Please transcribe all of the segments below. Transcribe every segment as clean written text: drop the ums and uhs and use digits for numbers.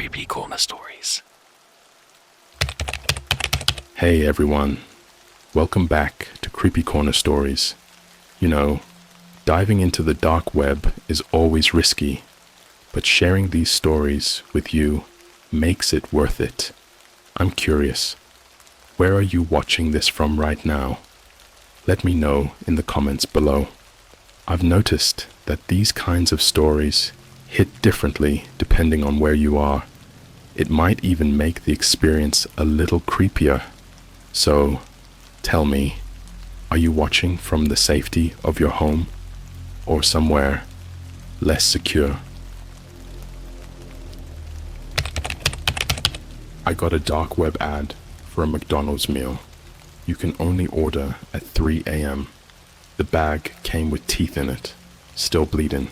CreepyCorner stories. Hey everyone, welcome back to CreepyCorner stories. You know, diving into the dark web is always risky, but sharing these stories with you makes it worth it. I'm curious, where are you watching this from right now? Let me know in the comments below. I've noticed that these kinds of stories hit differently depending on where you are. It might even make the experience a little creepier. So, tell me, are you watching from the safety of your home or somewhere less secure? I got a dark web ad for a McDonald's meal. You can only order at 3 a.m. The bag came with teeth in it, still bleeding.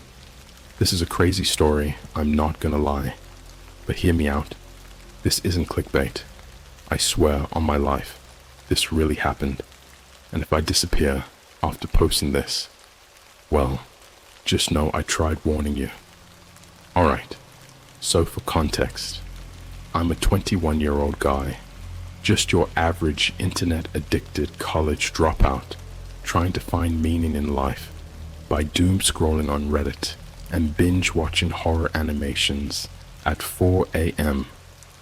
This is a crazy story, I'm not gonna lie. But hear me out. This isn't clickbait. I swear on my life, this really happened. And if I disappear after posting this, well, just know I tried warning you. Alright, so for context, I'm a 21-year-old guy, just your average internet-addicted college dropout, trying to find meaning in life by doom scrolling on Reddit and binge watching horror animations at 4 a.m.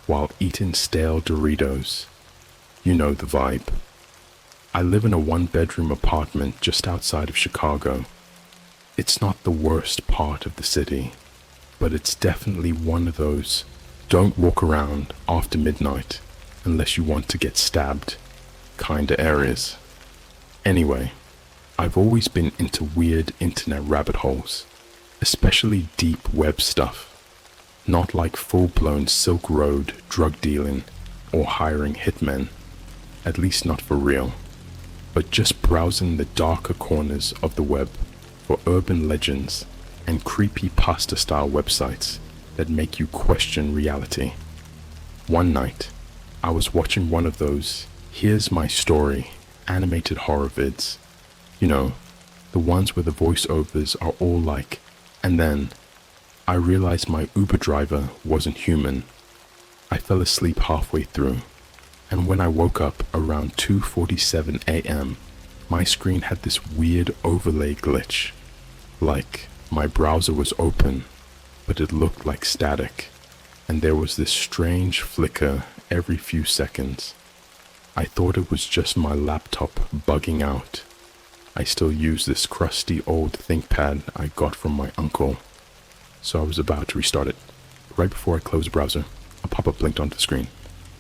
while eating stale Doritos. You know the vibe. I live in a one-bedroom apartment just outside of Chicago. It's not the worst part of the city, but it's definitely one of those don't walk around after midnight unless you want to get stabbed kinda areas. Anyway, I've always been into weird internet rabbit holes, especially deep web stuff, not like full-blown Silk Road drug dealing or hiring hitmen, at least not for real, but just browsing the darker corners of the web for urban legends and creepypasta style websites that make you question reality. One night, I was watching one of those "Here's My Story" animated horror vids. You know, the ones where the voiceovers are all like, and then I realized my Uber driver wasn't human. I fell asleep halfway through, and when I woke up around 2:47 a.m., my screen had this weird overlay glitch. Like, my browser was open, but it looked like static, and there was this strange flicker every few seconds. I thought it was just my laptop bugging out. I still use this crusty old ThinkPad I got from my uncle, so I was about to restart it. Right before I closed the browser, a pop-up blinked onto the screen.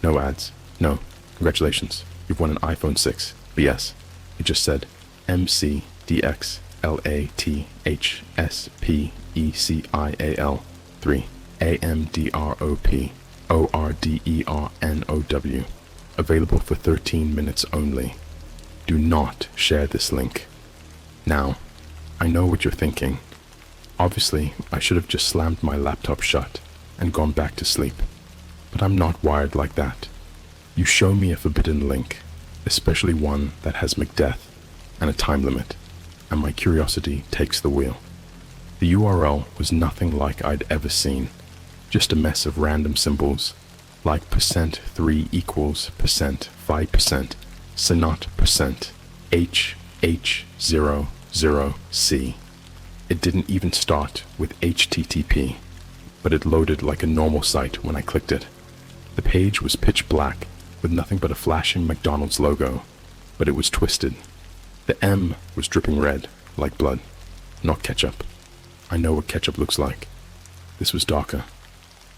No ads. No. Congratulations. You've won an iPhone 6. BS. It just said MCDXLATHSPECIAL 3 AMDROPORDERNOW. Available for 13 minutes only. Do not share this link. Now, I know what you're thinking. Obviously, I should have just slammed my laptop shut and gone back to sleep. But I'm not wired like that. You show me a forbidden link, especially one that has McDeath and a time limit, and my curiosity takes the wheel. The URL was nothing like I'd ever seen, just a mess of random symbols, like %3 equals %5%, Sonot %HH00C. It didn't even start with HTTP, but it loaded like a normal site when I clicked it. The page was pitch black with nothing but a flashing McDonald's logo, but it was twisted. The M was dripping red, like blood, not ketchup. I know what ketchup looks like. This was darker.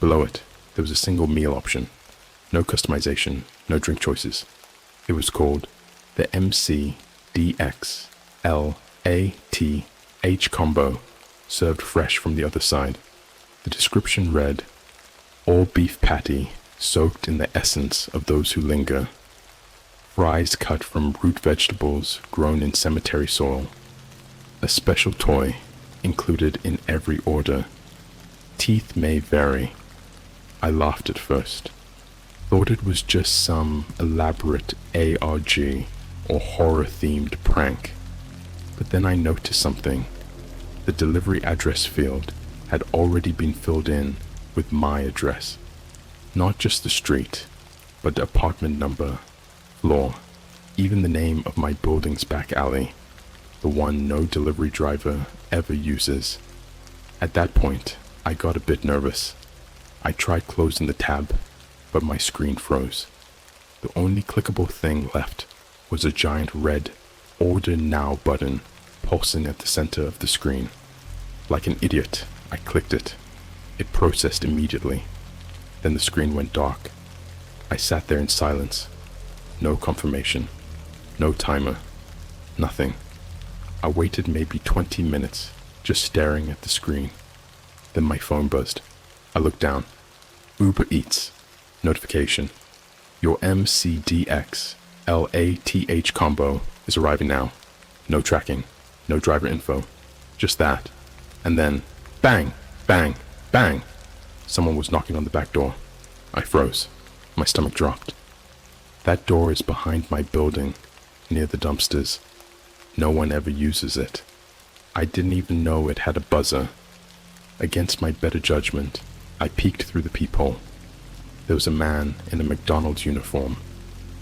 Below it, there was a single meal option. No customization, no drink choices. It was called the MCDXLATH combo, served fresh from the other side. The description read, all beef patty soaked in the essence of those who linger. Fries cut from root vegetables grown in cemetery soil. A special toy included in every order. Teeth may vary. I laughed at first. Thought it was just some elaborate ARG or horror-themed prank. But then I noticed something. The delivery address field had already been filled in with my address. Not just the street, but the apartment number, floor, even the name of my building's back alley, the one no delivery driver ever uses. At that point, I got a bit nervous. I tried closing the tab, but my screen froze. The only clickable thing left was a giant red Order Now button pulsing at the center of the screen. Like an idiot, I clicked it. It processed immediately. Then the screen went dark. I sat there in silence. No confirmation. No timer. Nothing. I waited maybe 20 minutes, just staring at the screen. Then my phone buzzed. I looked down. Uber Eats. Notification. Your MCDX LATH combo is arriving now. No tracking. No driver info. Just that. And then, bang, bang, bang. Someone was knocking on the back door. I froze. My stomach dropped. That door is behind my building, near the dumpsters. No one ever uses it. I didn't even know it had a buzzer. Against my better judgment, I peeked through the peephole. There was a man in a McDonald's uniform,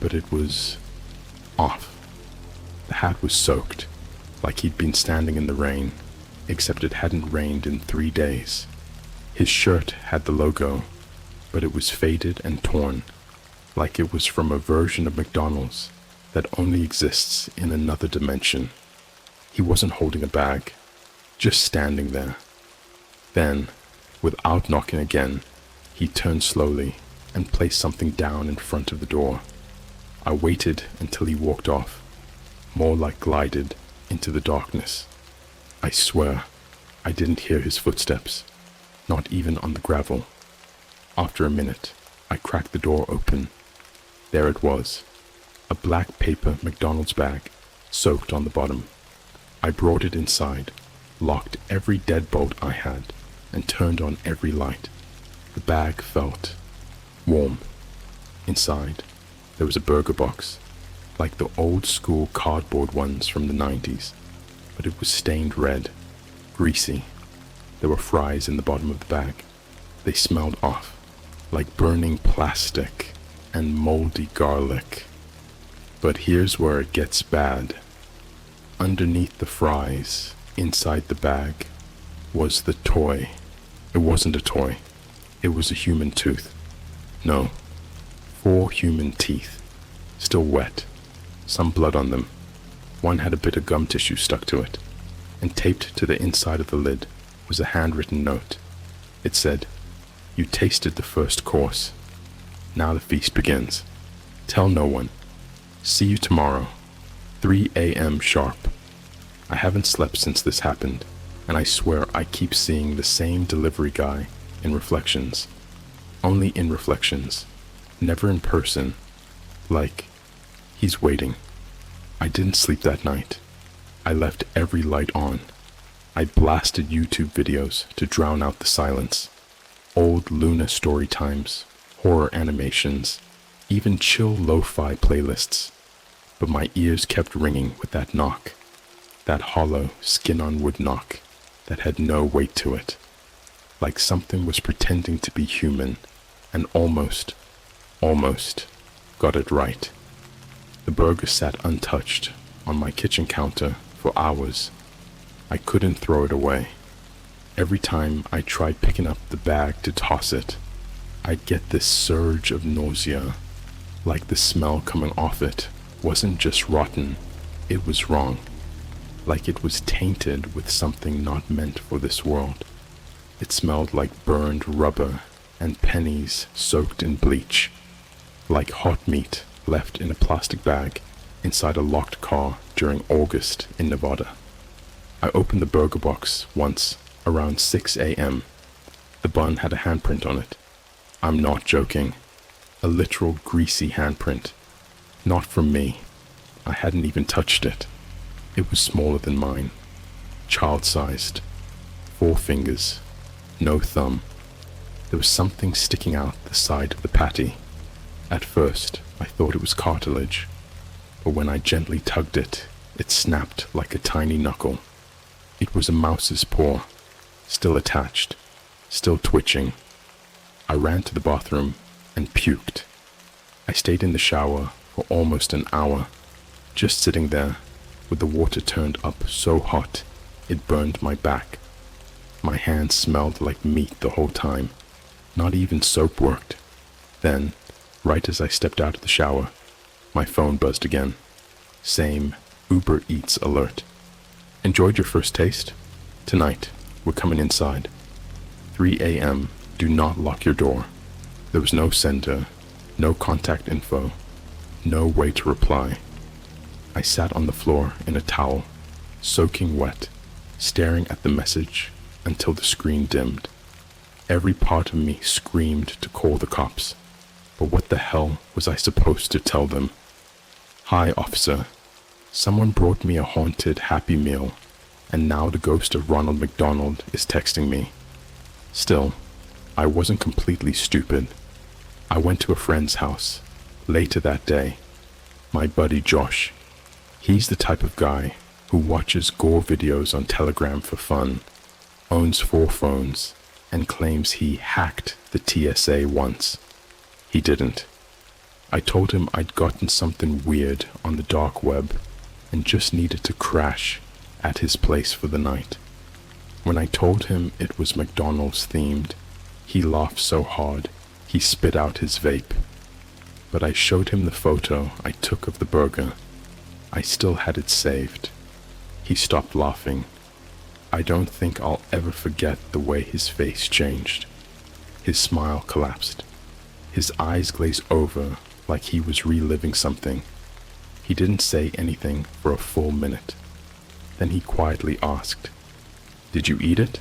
but it was off. The hat was soaked, like he'd been standing in the rain, except it hadn't rained in 3 days. His shirt had the logo, but it was faded and torn, like it was from a version of McDonald's that only exists in another dimension. He wasn't holding a bag, just standing there. Then, without knocking again, he turned slowly and placed something down in front of the door. I waited until he walked off, more like glided into the darkness. I swear, I didn't hear his footsteps, not even on the gravel. After a minute, I cracked the door open. There it was, a black paper McDonald's bag, soaked on the bottom. I brought it inside, locked every deadbolt I had, and turned on every light. The bag felt warm. Inside, there was a burger box, like the old school cardboard ones from the 90s, but it was stained red, greasy. There were fries in the bottom of the bag. They smelled off, like burning plastic and moldy garlic. But here's where it gets bad. Underneath the fries, inside the bag, was the toy. It wasn't a toy. It was a human tooth. No, 4 human teeth, still wet, some blood on them. One had a bit of gum tissue stuck to it, and taped to the inside of the lid was a handwritten note. It said, "You tasted the first course. Now the feast begins. Tell no one. See you tomorrow, 3 a.m. sharp." I haven't slept since this happened, and I swear I keep seeing the same delivery guy in reflections. Only in reflections, never in person. Like, he's waiting. I didn't sleep that night. I left every light on. I blasted YouTube videos to drown out the silence. Old Luna story times, horror animations, even chill lo-fi playlists. But my ears kept ringing with that knock. That hollow, skin-on-wood knock that had no weight to it. Like something was pretending to be human and almost got it right. The burger sat untouched on my kitchen counter for hours. I couldn't throw it away. Every time I tried picking up the bag to toss it, I'd get this surge of nausea, like the smell coming off it wasn't just rotten, it was wrong. Like it was tainted with something not meant for this world. It smelled like burned rubber and pennies soaked in bleach, like hot meat left in a plastic bag inside a locked car during August in Nevada. I opened the burger box once around 6 a.m. The bun had a handprint on it. I'm not joking. A literal greasy handprint. Not from me. I hadn't even touched it. It was smaller than mine. Child-sized. 4 fingers. No thumb. There was something sticking out the side of the patty. At first, I thought it was cartilage, but when I gently tugged it, it snapped like a tiny knuckle. It was a mouse's paw, still attached, still twitching. I ran to the bathroom, and puked. I stayed in the shower for almost an hour, just sitting there with the water turned up so hot it burned my back. My hands smelled like meat the whole time. Not even soap worked. Then, right as I stepped out of the shower, my phone buzzed again. Same Uber Eats alert. Enjoyed your first taste? Tonight, we're coming inside. 3 a.m. Do not lock your door. There was no sender, no contact info, no way to reply. I sat on the floor in a towel, soaking wet, staring at the message until the screen dimmed. Every part of me screamed to call the cops, but what the hell was I supposed to tell them? Hi, officer. Someone brought me a haunted Happy Meal, and now the ghost of Ronald McDonald is texting me. Still, I wasn't completely stupid. I went to a friend's house later that day. My buddy Josh. He's the type of guy who watches gore videos on Telegram for fun, owns 4 phones, and claims he hacked the TSA once. He didn't. I told him I'd gotten something weird on the dark web and just needed to crash at his place for the night. When I told him it was McDonald's themed, he laughed so hard he spit out his vape. But I showed him the photo I took of the burger. I still had it saved. He stopped laughing. I don't think I'll ever forget the way his face changed. His smile collapsed. His eyes glazed over like he was reliving something. He didn't say anything for a full minute. Then he quietly asked, "Did you eat it?"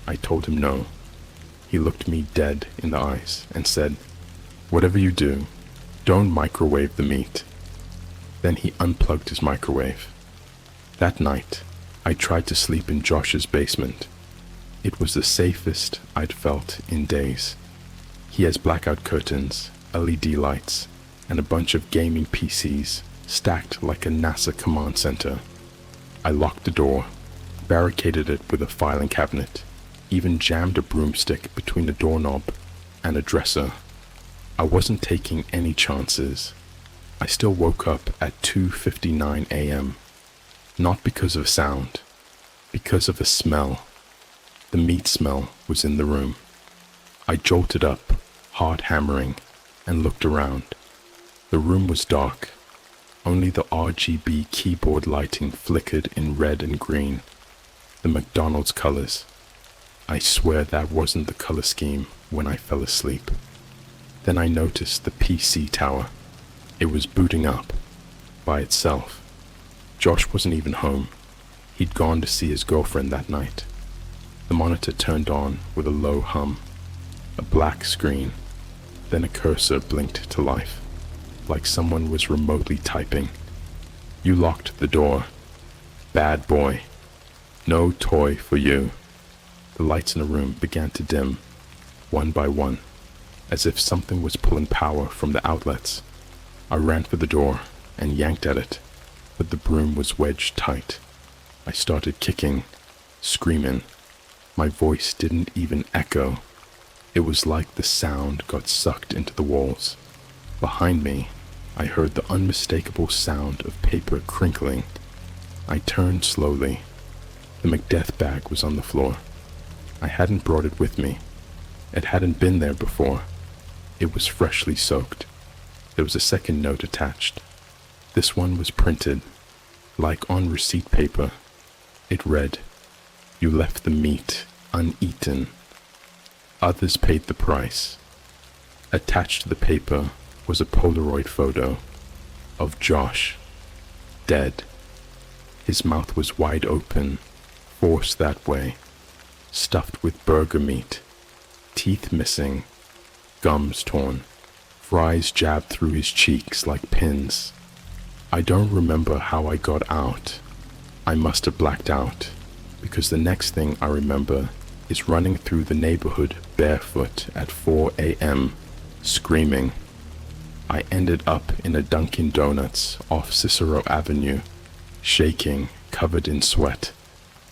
I told him no. He looked me dead in the eyes and said, "Whatever you do, don't microwave the meat." Then he unplugged his microwave. That night, I tried to sleep in Josh's basement. It was the safest I'd felt in days. He has blackout curtains, LED lights, and a bunch of gaming PCs stacked like a NASA command center. I locked the door, barricaded it with a filing cabinet, even jammed a broomstick between the doorknob and a dresser. I wasn't taking any chances. I still woke up at 2:59 a.m. Not because of sound, because of a smell. The meat smell was in the room. I jolted up, hard hammering, and looked around. The room was dark. Only the RGB keyboard lighting flickered in red and green, the McDonald's colors. I swear that wasn't the color scheme when I fell asleep. Then I noticed the PC tower. It was booting up by itself. Josh wasn't even home. He'd gone to see his girlfriend that night. The monitor turned on with a low hum. A black screen. Then a cursor blinked to life, like someone was remotely typing. "You locked the door. Bad boy. No toy for you." The lights in the room began to dim, one by one, as if something was pulling power from the outlets. I ran for the door and yanked at it, but the broom was wedged tight. I started kicking, screaming. My voice didn't even echo. It was like the sound got sucked into the walls. Behind me, I heard the unmistakable sound of paper crinkling. I turned slowly. The Macbeth bag was on the floor. I hadn't brought it with me. It hadn't been there before. It was freshly soaked. There was a second note attached. This one was printed, like on receipt paper. It read, "You left the meat uneaten. Others paid the price." Attached to the paper was a Polaroid photo of Josh, dead. His mouth was wide open, forced that way, stuffed with burger meat, teeth missing, gums torn, fries jabbed through his cheeks like pins. I don't remember how I got out. I must have blacked out, because the next thing I remember is running through the neighborhood barefoot at 4 a.m., screaming. I ended up in a Dunkin' Donuts off Cicero Avenue, shaking, covered in sweat,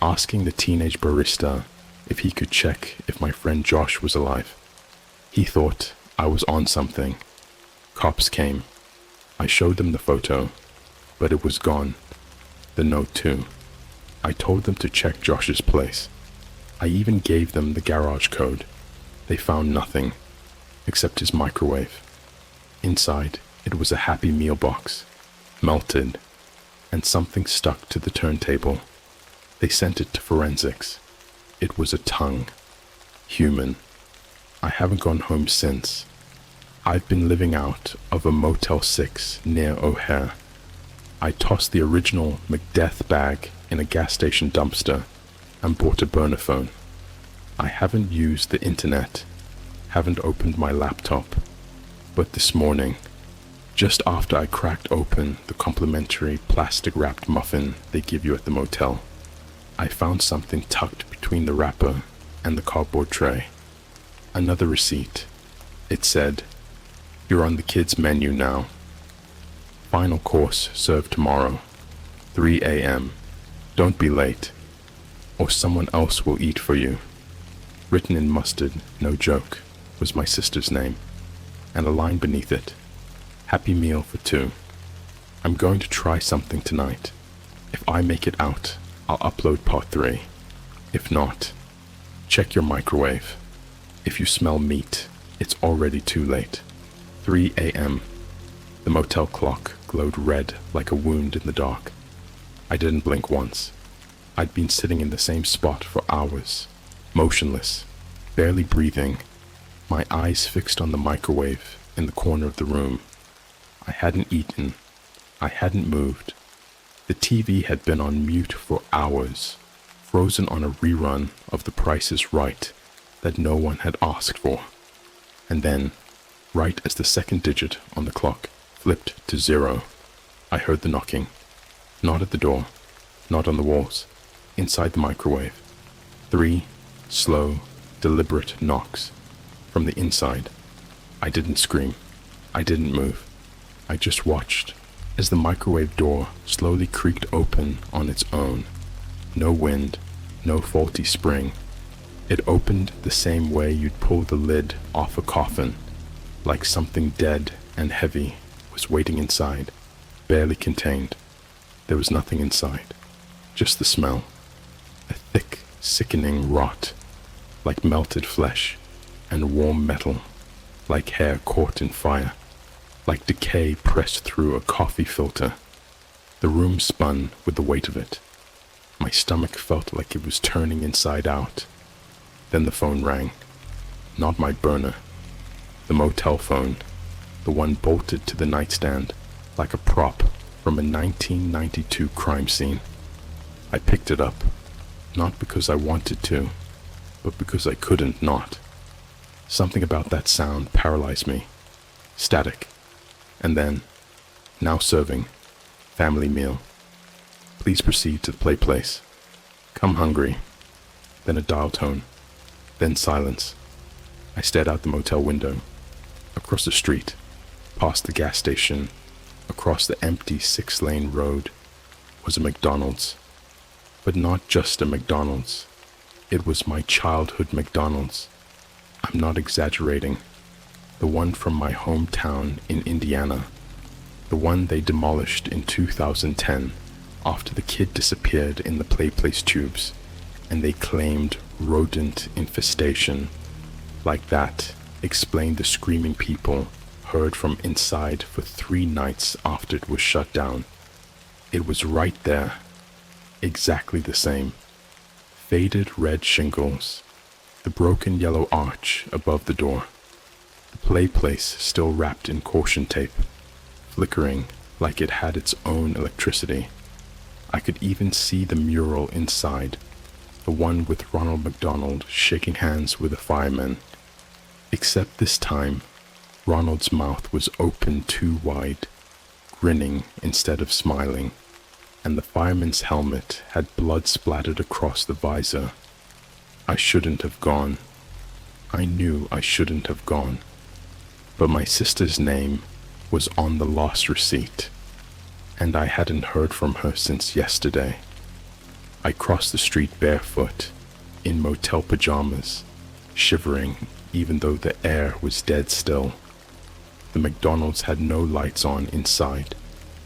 asking the teenage barista if he could check if my friend Josh was alive. He thought I was on something. Cops came. I showed them the photo, but it was gone. The note too. I told them to check Josh's place. I even gave them the garage code. They found nothing, except his microwave. Inside, it was a Happy Meal box, melted, and something stuck to the turntable. They sent it to forensics. It was a tongue. Human. I haven't gone home since. I've been living out of a Motel 6 near O'Hare. I tossed the original McDeath bag in a gas station dumpster and bought a burner phone. I haven't used the internet, haven't opened my laptop, but this morning, just after I cracked open the complimentary plastic-wrapped muffin they give you at the motel, I found something tucked between the wrapper and the cardboard tray. Another receipt. It said, "You're on the kids' menu now. Final course served tomorrow, 3 a.m. Don't be late, or someone else will eat for you." Written in mustard, no joke, was my sister's name, and a line beneath it, "Happy meal for 2. I'm going to try something tonight. If I make it out, I'll upload part 3. If not, check your microwave. If you smell meat, it's already too late. 3 a.m. The motel clock glowed red like a wound in the dark. I didn't blink once. I'd been sitting in the same spot for hours, motionless, barely breathing, my eyes fixed on the microwave in the corner of the room. I hadn't eaten. I hadn't moved. The TV had been on mute for hours, frozen on a rerun of The Price is Right that no one had asked for. And then, right as the second digit on the clock flipped to 0, I heard the knocking. Not at the door, not on the walls, inside the microwave. 3 slow, deliberate knocks from the inside. I didn't scream. I didn't move. I just watched as the microwave door slowly creaked open on its own. No wind, no faulty spring. It opened the same way you'd pull the lid off a coffin, like something dead and heavy was waiting inside, barely contained. There was nothing inside, just the smell. A thick, sickening rot, like melted flesh, and warm metal, like hair caught in fire, like decay pressed through a coffee filter. The room spun with the weight of it. My stomach felt like it was turning inside out. Then the phone rang. Not my burner. The motel phone, the one bolted to the nightstand like a prop from a 1992 crime scene. I picked it up, not because I wanted to, but because I couldn't not. Something about that sound paralyzed me. Static. And then, now serving, family meal. Please proceed to the play place. Come hungry. Then a dial tone. Then silence. I stared out the motel window. Across the street, past the gas station, across the empty 6-lane road, was a McDonald's. But not just a McDonald's. It was my childhood McDonald's. I'm not exaggerating. The one from my hometown in Indiana. The one they demolished in 2010 after the kid disappeared in the play place tubes, and they claimed rodent infestation. Like that, explained the screaming people heard from inside for 3 nights after it was shut down. It was right there, exactly the same. Faded red shingles, the broken yellow arch above the door, the play place still wrapped in caution tape, flickering like it had its own electricity. I could even see the mural inside, the one with Ronald McDonald shaking hands with a fireman. Except this time, Ronald's mouth was open too wide, grinning instead of smiling, and the fireman's helmet had blood splattered across the visor. I shouldn't have gone. I knew I shouldn't have gone. But my sister's name was on the lost receipt, and I hadn't heard from her since yesterday. I crossed the street barefoot, in motel pajamas, shivering even though the air was dead still. The McDonald's had no lights on inside,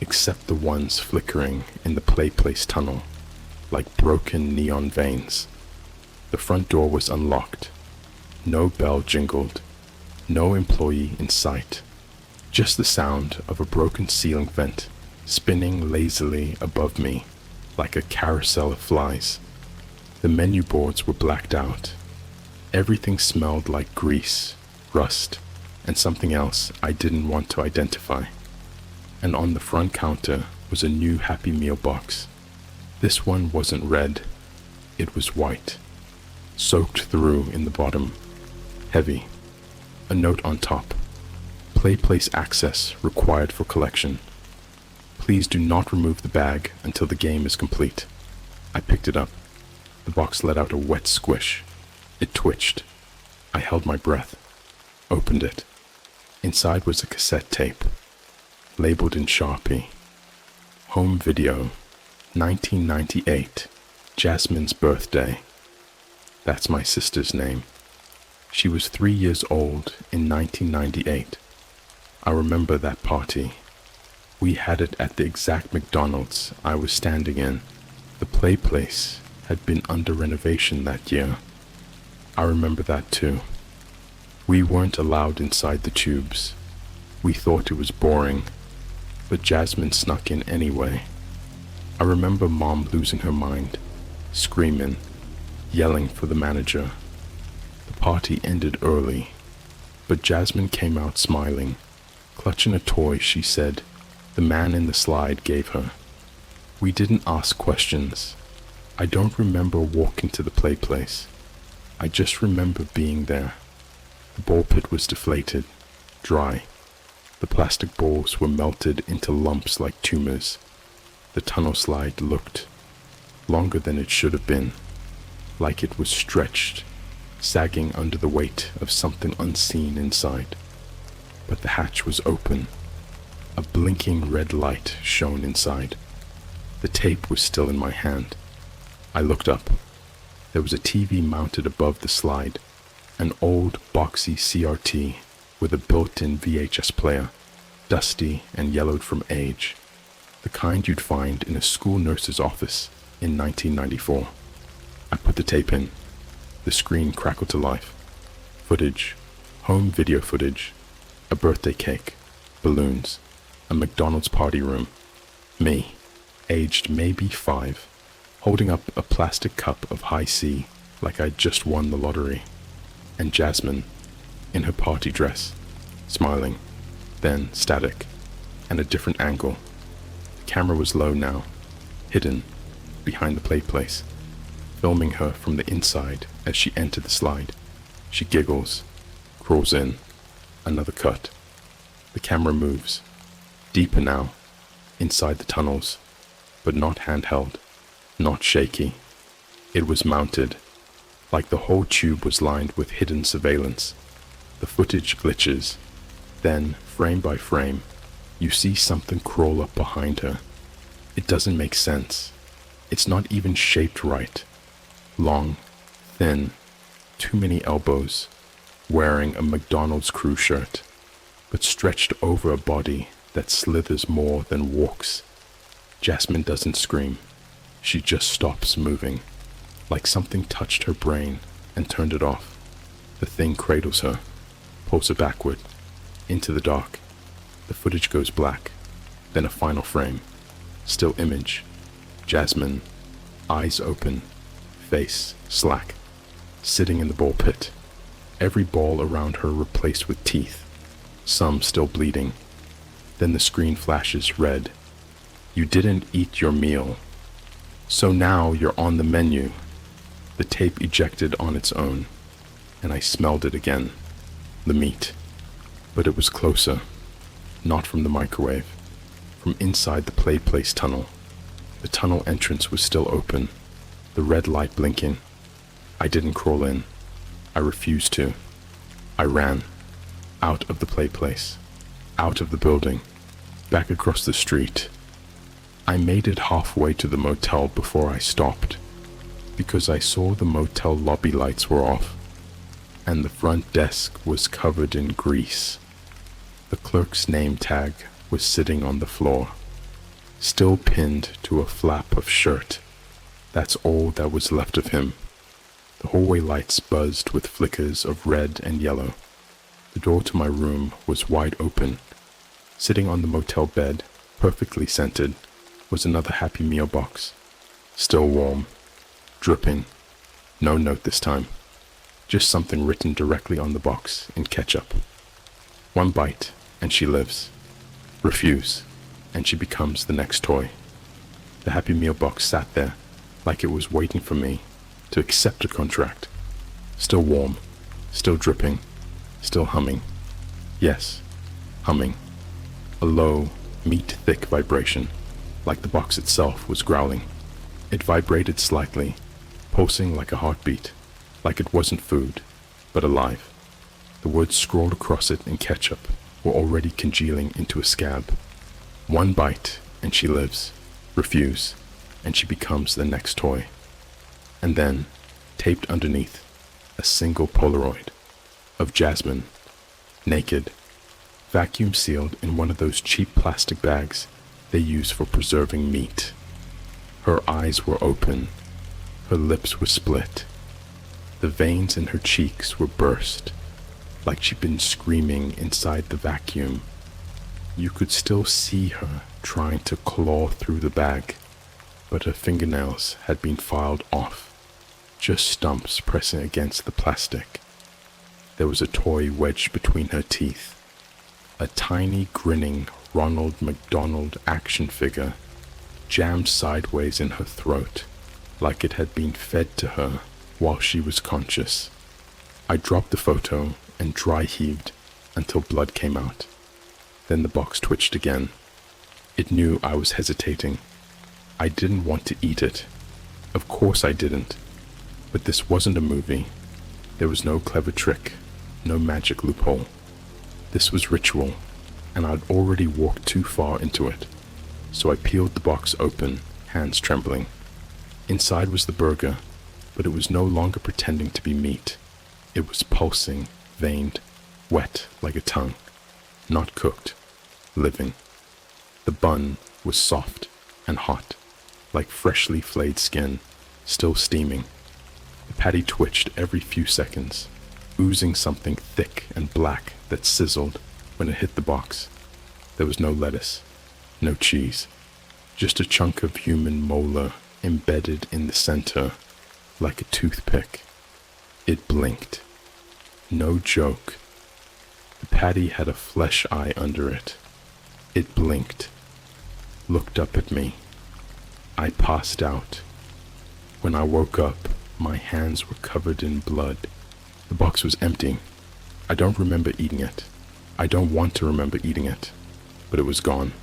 except the ones flickering in the play place tunnel, like broken neon veins. The front door was unlocked. No bell jingled. No employee in sight. Just the sound of a broken ceiling vent spinning lazily above me like a carousel of flies. The menu boards were blacked out. Everything smelled like grease, rust, and something else I didn't want to identify. And on the front counter was a new Happy Meal box. This one wasn't red. It was white, soaked through in the bottom, heavy. A note on top. Play place access required for collection. Please do not remove the bag until the game is complete. I picked it up. The box let out a wet squish. It twitched. I held my breath. Opened it. Inside was a cassette tape, labeled in Sharpie. Home video, 1998, Jasmine's birthday. That's my sister's name. She was 3 years old in 1998. I remember that party. We had it at the exact McDonald's I was standing in. The play place had been under renovation that year. I remember that too. We weren't allowed inside the tubes. We thought it was boring, but Jasmine snuck in anyway. I remember Mom losing her mind, screaming, yelling for the manager. The party ended early, but Jasmine came out smiling, clutching a toy she said the man in the slide gave her. We didn't ask questions. I don't remember walking to the play place. I just remember being there. The ball pit was deflated, dry. The plastic balls were melted into lumps like tumors. The tunnel slide looked longer than it should have been, like it was stretched, sagging under the weight of something unseen inside. But the hatch was open. A blinking red light shone inside. The tape was still in my hand. I looked up. There was a TV mounted above the slide, an old boxy CRT with a built-in VHS player, dusty and yellowed from age, the kind you'd find in a school nurse's office in 1994. I put the tape in. The screen crackled to life. Footage, home video footage, a birthday cake, balloons, a McDonald's party room, me, aged maybe 5, holding up a plastic cup of high C like I'd just won the lottery, and Jasmine, in her party dress, smiling, then static, and a different angle. The camera was low now, hidden, behind the play place, filming her from the inside as she entered the slide. She giggles, crawls in, another cut. The camera moves, deeper now, inside the tunnels, but not handheld, not shaky. It was mounted, like the whole tube was lined with hidden surveillance. The footage glitches. Then, frame by frame, you see something crawl up behind her. It doesn't make sense. It's not even shaped right. Long, thin, too many elbows, wearing a McDonald's crew shirt, but stretched over a body that slithers more than walks. Jasmine doesn't scream. She just stops moving, like something touched her brain and turned it off. The thing cradles her, pulls her backward, into the dark. The footage goes black, then a final frame. Still image. Jasmine, eyes open, face slack, sitting in the ball pit. Every ball around her replaced with teeth, some still bleeding. Then the screen flashes red. You didn't eat your meal, so now you're on the menu. The tape ejected on its own, and I smelled it again. The meat. But it was closer. Not from the microwave. From inside the play place tunnel. The tunnel entrance was still open, the red light blinking. I didn't crawl in. I refused to. I ran. Out of the play place. Out of the building. Back across the street. I made it halfway to the motel before I stopped, because I saw the motel lobby lights were off. and the front desk was covered in grease. The clerk's name tag was sitting on the floor, still pinned to a flap of shirt. That's all that was left of him. The hallway lights buzzed with flickers of red and yellow. The door to my room was wide open. Sitting on the motel bed, perfectly scented, was another Happy Meal box. Still warm, dripping. No note this time. Just something written directly on the box in ketchup. One bite, and she lives. Refuse, and she becomes the next toy. The Happy Meal box sat there, like it was waiting for me to accept a contract. Still warm, still dripping, still humming. Yes, humming. A low, meat-thick vibration, like the box itself was growling. It vibrated slightly, pulsing like a heartbeat, like it wasn't food, but alive. The words scrawled across it in ketchup were already congealing into a scab. One bite, and she lives. Refuse, and she becomes the next toy. And then, taped underneath, a single Polaroid of Jasmine, naked, vacuum sealed in one of those cheap plastic bags they use for preserving meat. Her eyes were open, her lips were split. The veins in her cheeks were burst, like she'd been screaming inside the vacuum. You could still see her trying to claw through the bag, but her fingernails had been filed off, just stumps pressing against the plastic. There was a toy wedged between her teeth, a tiny grinning Ronald McDonald action figure jammed sideways in her throat, like it had been fed to her while she was conscious. I dropped the photo and dry heaved until blood came out. Then the box twitched again. It knew I was hesitating. I didn't want to eat it. Of course I didn't. But this wasn't a movie. There was no clever trick, no magic loophole. This was ritual, and I'd already walked too far into it. So I peeled the box open, hands trembling. Inside was the burger, but it was no longer pretending to be meat. It was pulsing, veined, wet like a tongue. Not cooked, living. The bun was soft and hot, like freshly flayed skin, still steaming. The patty twitched every few seconds, oozing something thick and black that sizzled when it hit the box. There was no lettuce, no cheese, just a chunk of human molar embedded in the center, like a toothpick. It blinked. No joke. The patty had a flesh eye under it. It blinked, looked up at me. I passed out. When I woke up, my hands were covered in blood. The box was empty. I don't remember eating it. I don't want to remember eating it. But it was gone.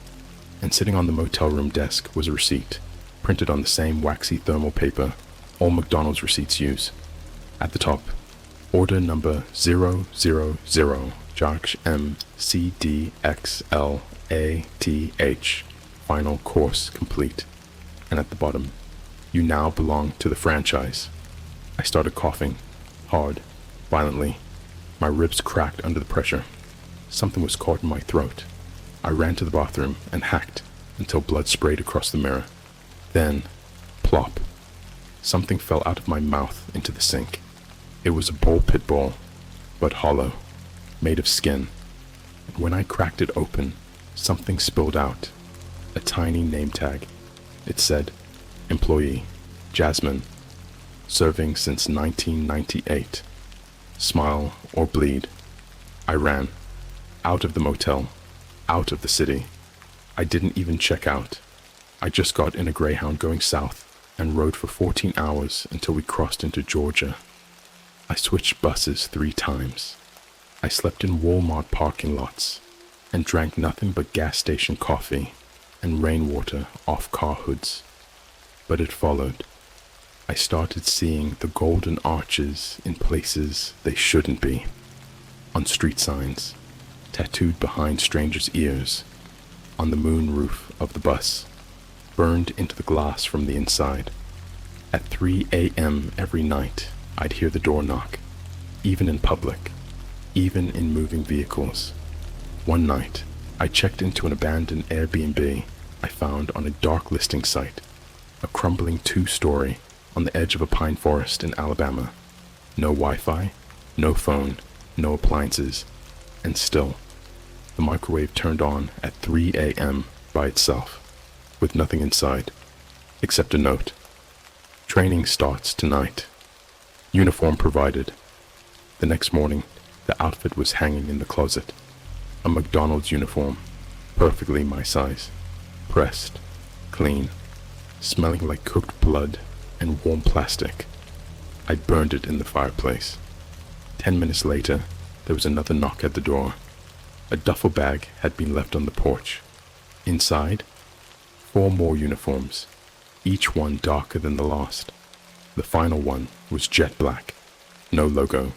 And sitting on the motel room desk was a receipt, printed on the same waxy thermal paper all McDonald's receipts use. At the top, order number 000, Josh M. C. D. X. L. A. T. H. Final course complete. And at the bottom, you now belong to the franchise. I started coughing, hard, violently. My ribs cracked under the pressure. Something was caught in my throat. I ran to the bathroom and hacked until blood sprayed across the mirror. Then, plop. Something fell out of my mouth into the sink. It was a ball pit ball, but hollow, made of skin. And when I cracked it open, something spilled out. A tiny name tag. It said, Employee, Jasmine, serving since 1998. Smile or bleed. I ran. Out of the motel. Out of the city. I didn't even check out. I just got in a Greyhound going south and rode for 14 hours until we crossed into Georgia. I switched buses 3 times. I slept in Walmart parking lots and drank nothing but gas station coffee and rainwater off car hoods. But it followed. I started seeing the golden arches in places they shouldn't be. On street signs, tattooed behind strangers' ears, on the moon roof of the bus, burned into the glass from the inside. At 3 a.m. every night, I'd hear the door knock. even in public, even in moving vehicles. One night, I checked into an abandoned Airbnb I found on a dark listing site, a crumbling 2-story on the edge of a pine forest in Alabama. No Wi-Fi, no phone, no appliances, and still, the microwave turned on at 3 a.m. by itself, with nothing inside, except a note. Training starts tonight. Uniform provided. The next morning, the outfit was hanging in the closet. A McDonald's uniform, perfectly my size. Pressed, clean, smelling like cooked blood and warm plastic. I burned it in the fireplace. 10 minutes later, there was another knock at the door. A duffel bag had been left on the porch. Inside, 4 more uniforms, each one darker than the last. The final one was jet black, no logo,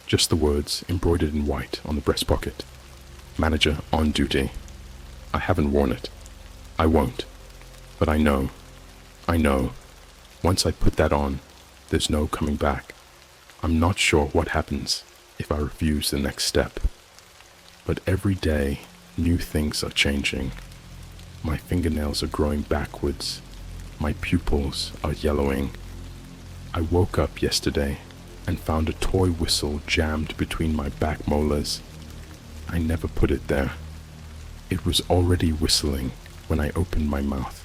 just the words embroidered in white on the breast pocket. Manager on duty. I haven't worn it. I won't. But I know, once I put that on, there's no coming back. I'm not sure what happens if I refuse the next step. But every day, new things are changing. My fingernails are growing backwards. My pupils are yellowing. I woke up yesterday and found a toy whistle jammed between my back molars. I never put it there. It was already whistling when I opened my mouth.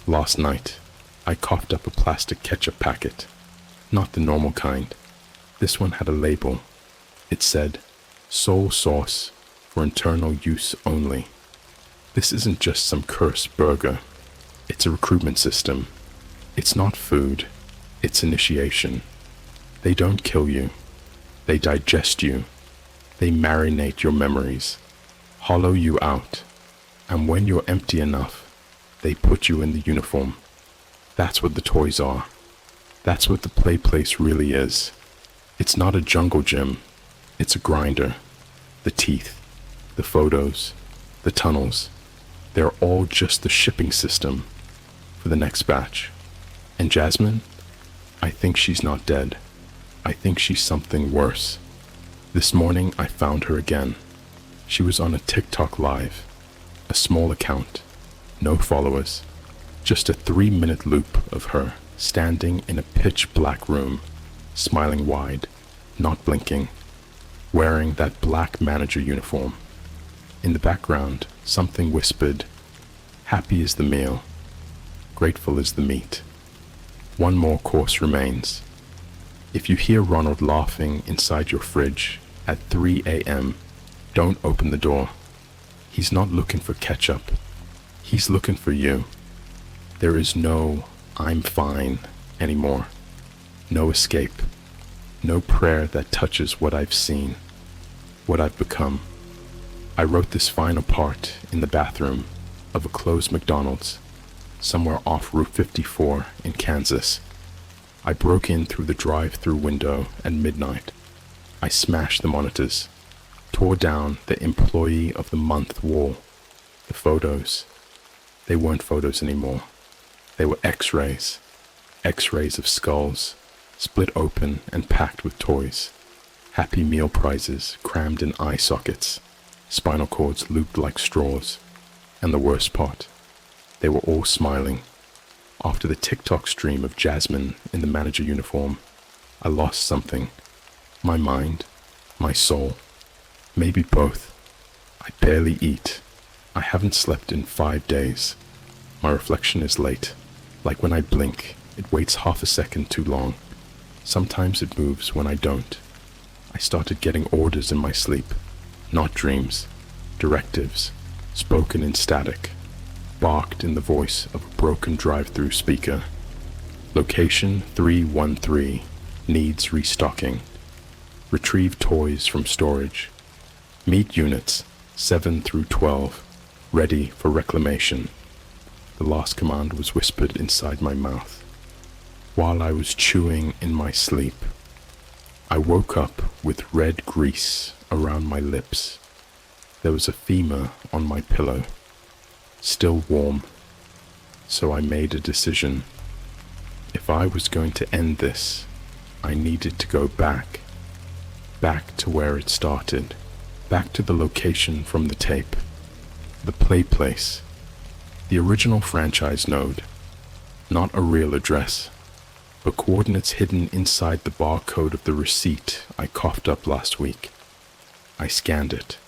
Last night, I coughed up a plastic ketchup packet. Not the normal kind. This one had a label. It said, "Soul sauce for internal use only." This isn't just some cursed burger. It's a recruitment system. It's not food. It's initiation. They don't kill you. They digest you. They marinate your memories, hollow you out, and when you're empty enough, they put you in the uniform. That's what the toys are. That's what the play place really is. It's not a jungle gym. It's a grinder. The teeth, the photos, the tunnels, they're all just the shipping system for the next batch. And Jasmine? I think she's not dead. I think she's something worse. This morning I found her again. She was on a TikTok live, a small account, no followers, just a 3-minute loop of her standing in a pitch black room, smiling wide, not blinking, wearing that black manager uniform. In the background, something whispered, "Happy is the meal, grateful is the meat. One more course remains." If you hear Ronald laughing inside your fridge at 3 a.m., don't open the door. He's not looking for ketchup. He's looking for you. There is no "I'm fine" anymore. No escape. No prayer that touches what I've seen, what I've become. I wrote this final part in the bathroom of a closed McDonald's, somewhere off Route 54 in Kansas. I broke in through the drive-through window at midnight. I smashed the monitors, tore down the Employee of the Month wall. The photos, they weren't photos anymore. They were X-rays of skulls, split open and packed with toys. Happy Meal prizes crammed in eye sockets, spinal cords looped like straws. And the worst part, they were all smiling. After the TikTok stream of Jasmine in the manager uniform, I lost something. My mind, my soul, maybe both. I barely eat. I haven't slept in 5 days. My reflection is late. Like when I blink, it waits half a second too long. Sometimes it moves when I don't. I started getting orders in my sleep, not dreams, directives, spoken in static, barked in the voice of a broken drive-through speaker. Location 313 needs restocking. Retrieve toys from storage. Meet units 7 through 12 ready for reclamation. The last command was whispered inside my mouth. While I was chewing in my sleep, I woke up with red grease around my lips. There was a femur on my pillow, still warm, so I made a decision. If I was going to end this, I needed to go back Back to where it started. Back to the location from the tape. The play place. The original franchise node. Not a real address, but coordinates hidden inside the barcode of the receipt I coughed up last week. I scanned it.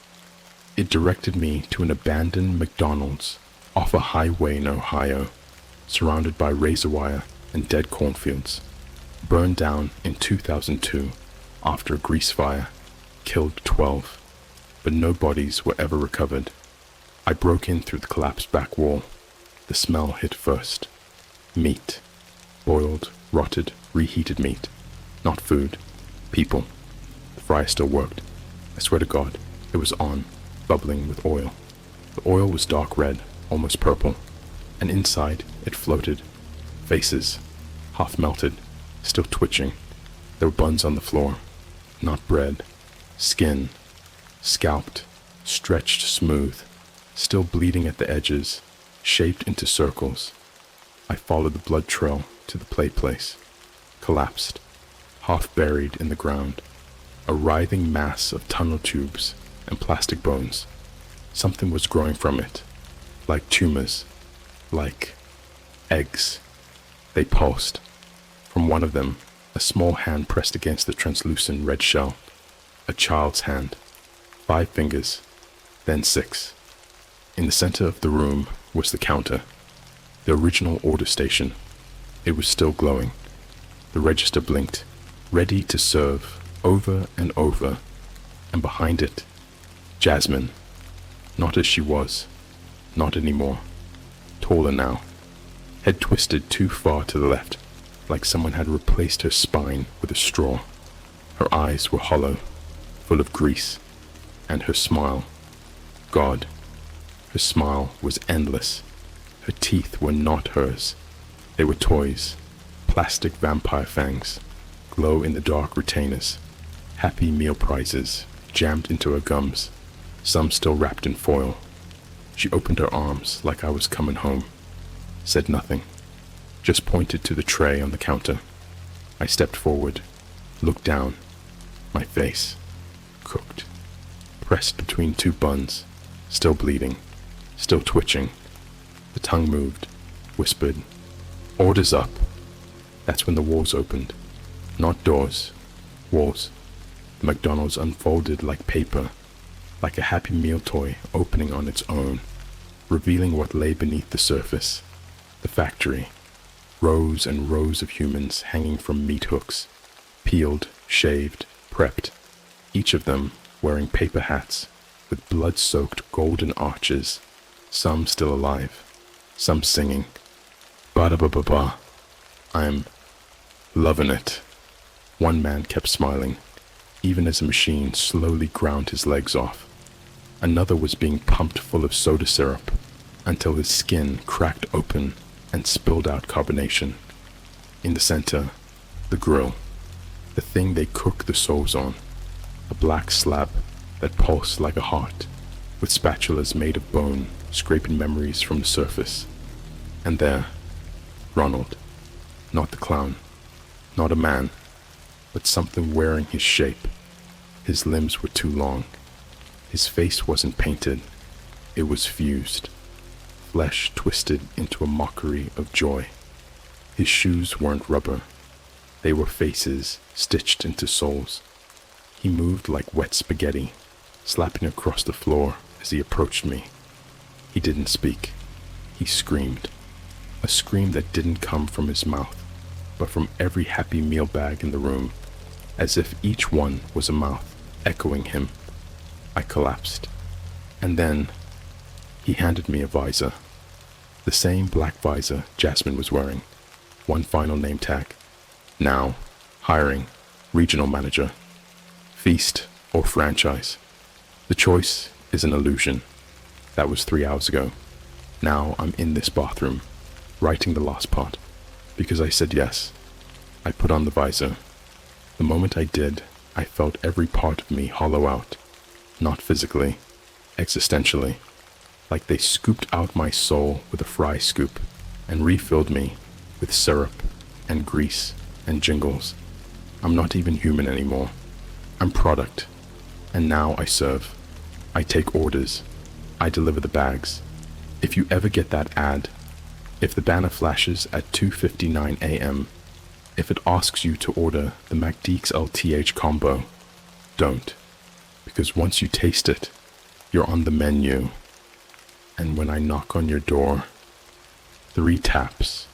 It directed me to an abandoned McDonald's off a highway in Ohio, surrounded by razor wire and dead cornfields, burned down in 2002 after a grease fire killed 12, but no bodies were ever recovered. I broke in through the collapsed back wall. The smell hit first. Meat. Boiled, rotted, reheated meat. Not food. People. The fryer still worked. I swear to God, it was on, bubbling with oil. The oil was dark red, almost purple, and inside it floated. Faces. Half melted, still twitching. There were buns on the floor. Not bread. Skin. Scalped. Stretched smooth. Still bleeding at the edges. Shaped into circles. I followed the blood trail to the play place. Collapsed. Half buried in the ground. A writhing mass of tunnel tubes and plastic bones. Something was growing from it. Like tumors. Like eggs. They pulsed. From one of them, a small hand pressed against the translucent red shell. A child's hand. 5 fingers. Then 6. In the center of the room was the counter. The original order station. It was still glowing. The register blinked, ready to serve over and over. And behind it, Jasmine. Not as she was. Not anymore. Taller now. Head twisted too far to the left, like someone had replaced her spine with a straw. Her eyes were hollow, full of grease. And her smile. God. Her smile was endless. Her teeth were not hers. They were toys. Plastic vampire fangs. Glow in the dark retainers. Happy meal prizes jammed into her gums. Some still wrapped in foil. She opened her arms like I was coming home. Said nothing. Just pointed to the tray on the counter. I stepped forward. Looked down. My face. Cooked. Pressed between 2 buns. Still bleeding. Still twitching. The tongue moved. Whispered. Orders up. That's when the walls opened. Not doors. Walls. The McDonald's unfolded like paper. Like a Happy Meal toy opening on its own. Revealing what lay beneath the surface. The factory. Rows and rows of humans hanging from meat hooks. Peeled, shaved, prepped. Each of them wearing paper hats with blood-soaked golden arches. Some still alive. Some singing. Ba-da-ba-ba-ba. I'm loving it. One man kept smiling, even as a machine slowly ground his legs off. Another was being pumped full of soda syrup until his skin cracked open and spilled out carbonation. In the center, the grill, the thing they cook the souls on, a black slab that pulsed like a heart, with spatulas made of bone scraping memories from the surface. And there, Ronald, not the clown, not a man, but something wearing his shape. His limbs were too long. His face wasn't painted, it was fused. Flesh twisted into a mockery of joy. His shoes weren't rubber. They were faces stitched into souls. He moved like wet spaghetti, slapping across the floor as he approached me. He didn't speak. He screamed. A scream that didn't come from his mouth, but from every Happy Meal bag in the room, as if each one was a mouth echoing him. I collapsed. And then he handed me a visor. The same black visor Jasmine was wearing. One final name tag. Now, hiring, regional manager. Feast or franchise. The choice is an illusion. That was 3 hours ago. Now I'm in this bathroom, writing the last part, because I said yes. I put on the visor. The moment I did, I felt every part of me hollow out. Not physically, existentially. Like they scooped out my soul with a fry scoop and refilled me with syrup and grease and jingles. I'm not even human anymore. I'm product, and now I serve. I take orders. I deliver the bags. If you ever get that ad, if the banner flashes at 2:59 a.m., if it asks you to order the McDeeks LTH combo, don't. Because once you taste it, you're on the menu. And when I knock on your door, 3 taps,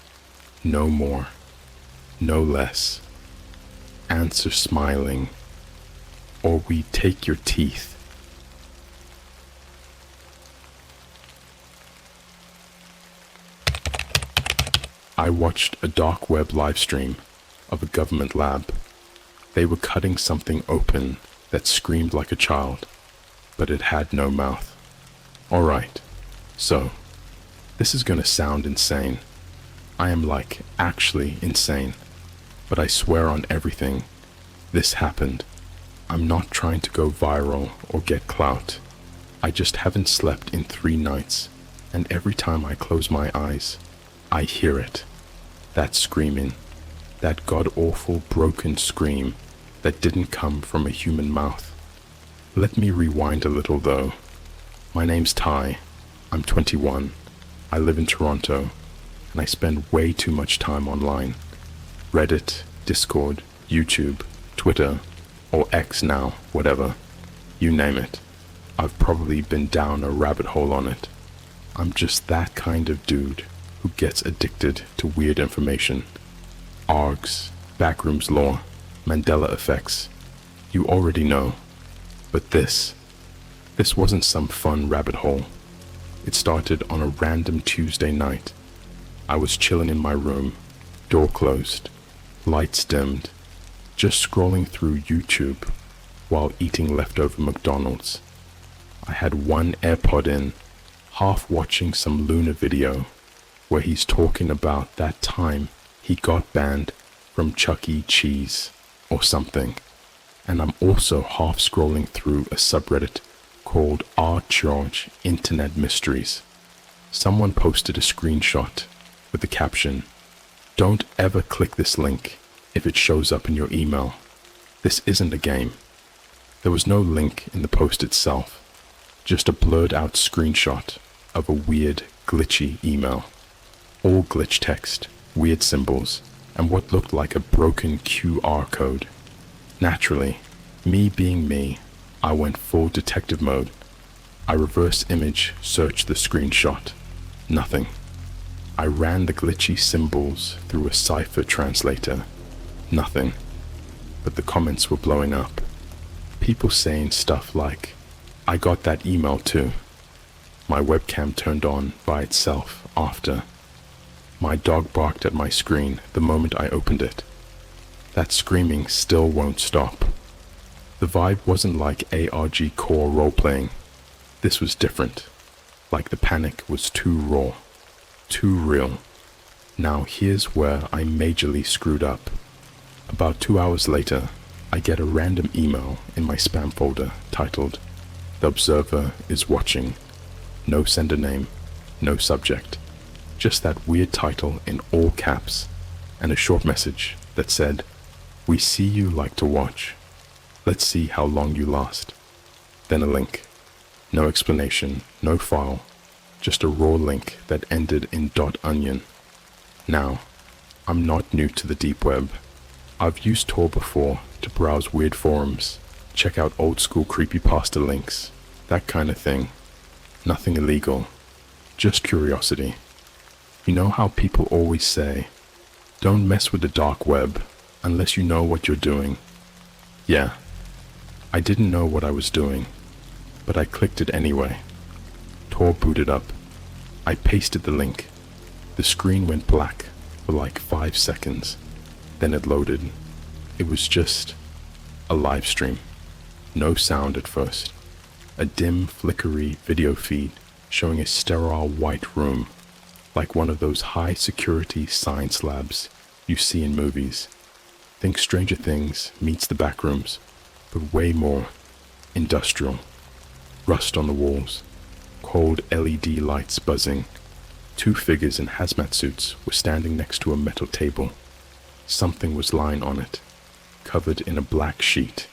no more, no less. Answer smiling, or we take your teeth. I watched a dark web livestream of a government lab. They were cutting something open that screamed like a child, but it had no mouth. Alright, so, this is gonna sound insane. I am actually insane, but I swear on everything, this happened. I'm not trying to go viral or get clout. I just haven't slept in 3 nights, and every time I close my eyes, I hear it. That screaming, that god-awful broken scream that didn't come from a human mouth. Let me rewind a little though. My name's Ty. I'm 21. I live in Toronto, and I spend way too much time online. Reddit, Discord, YouTube, Twitter, or X now, whatever. You name it. I've probably been down a rabbit hole on it. I'm just that kind of dude who gets addicted to weird information. ARGs, backrooms lore, Mandela effects. You already know. But this wasn't some fun rabbit hole. It started on a random Tuesday night. I was chilling in my room, door closed, lights dimmed, just scrolling through YouTube while eating leftover McDonald's. I had one AirPod in, half watching some Luna video where he's talking about that time he got banned from Chuck E. Cheese or something. And I'm also half scrolling through a subreddit called R. George Internet Mysteries. Someone posted a screenshot with the caption, "Don't ever click this link if it shows up in your email. This isn't a game." There was no link in the post itself, just a blurred out screenshot of a weird, glitchy email. All glitch text, weird symbols, and what looked like a broken QR code. Naturally, me being me, I went full detective mode. I reverse image searched the screenshot. Nothing. I ran the glitchy symbols through a cipher translator. Nothing. But the comments were blowing up. People saying stuff like, "I got that email too." My webcam turned on by itself after. My dog barked at my screen the moment I opened it. That screaming still won't stop. The vibe wasn't like ARG core roleplaying. This was different. Like the panic was too raw, too real. Now here's where I majorly screwed up. About 2 hours later, I get a random email in my spam folder titled, "The Observer is watching." No sender name, no subject. Just that weird title in all caps, and a short message that said, "We see you like to watch. Let's see how long you last." Then a link. No explanation, no file, just a raw link that ended in .onion. Now, I'm not new to the deep web. I've used Tor before to browse weird forums, check out old school creepypasta links, that kind of thing. Nothing illegal, just curiosity. You know how people always say, don't mess with the dark web unless you know what you're doing. Yeah, I didn't know what I was doing, but I clicked it anyway. Tor booted up. I pasted the link. The screen went black for like 5 seconds. Then it loaded. It was just a live stream. No sound at first. A dim, flickery video feed showing a sterile white room, like one of those high-security science labs you see in movies. Think Stranger Things meets the backrooms, but way more industrial. Rust on the walls, cold LED lights buzzing. 2 figures in hazmat suits were standing next to a metal table. Something was lying on it, covered in a black sheet.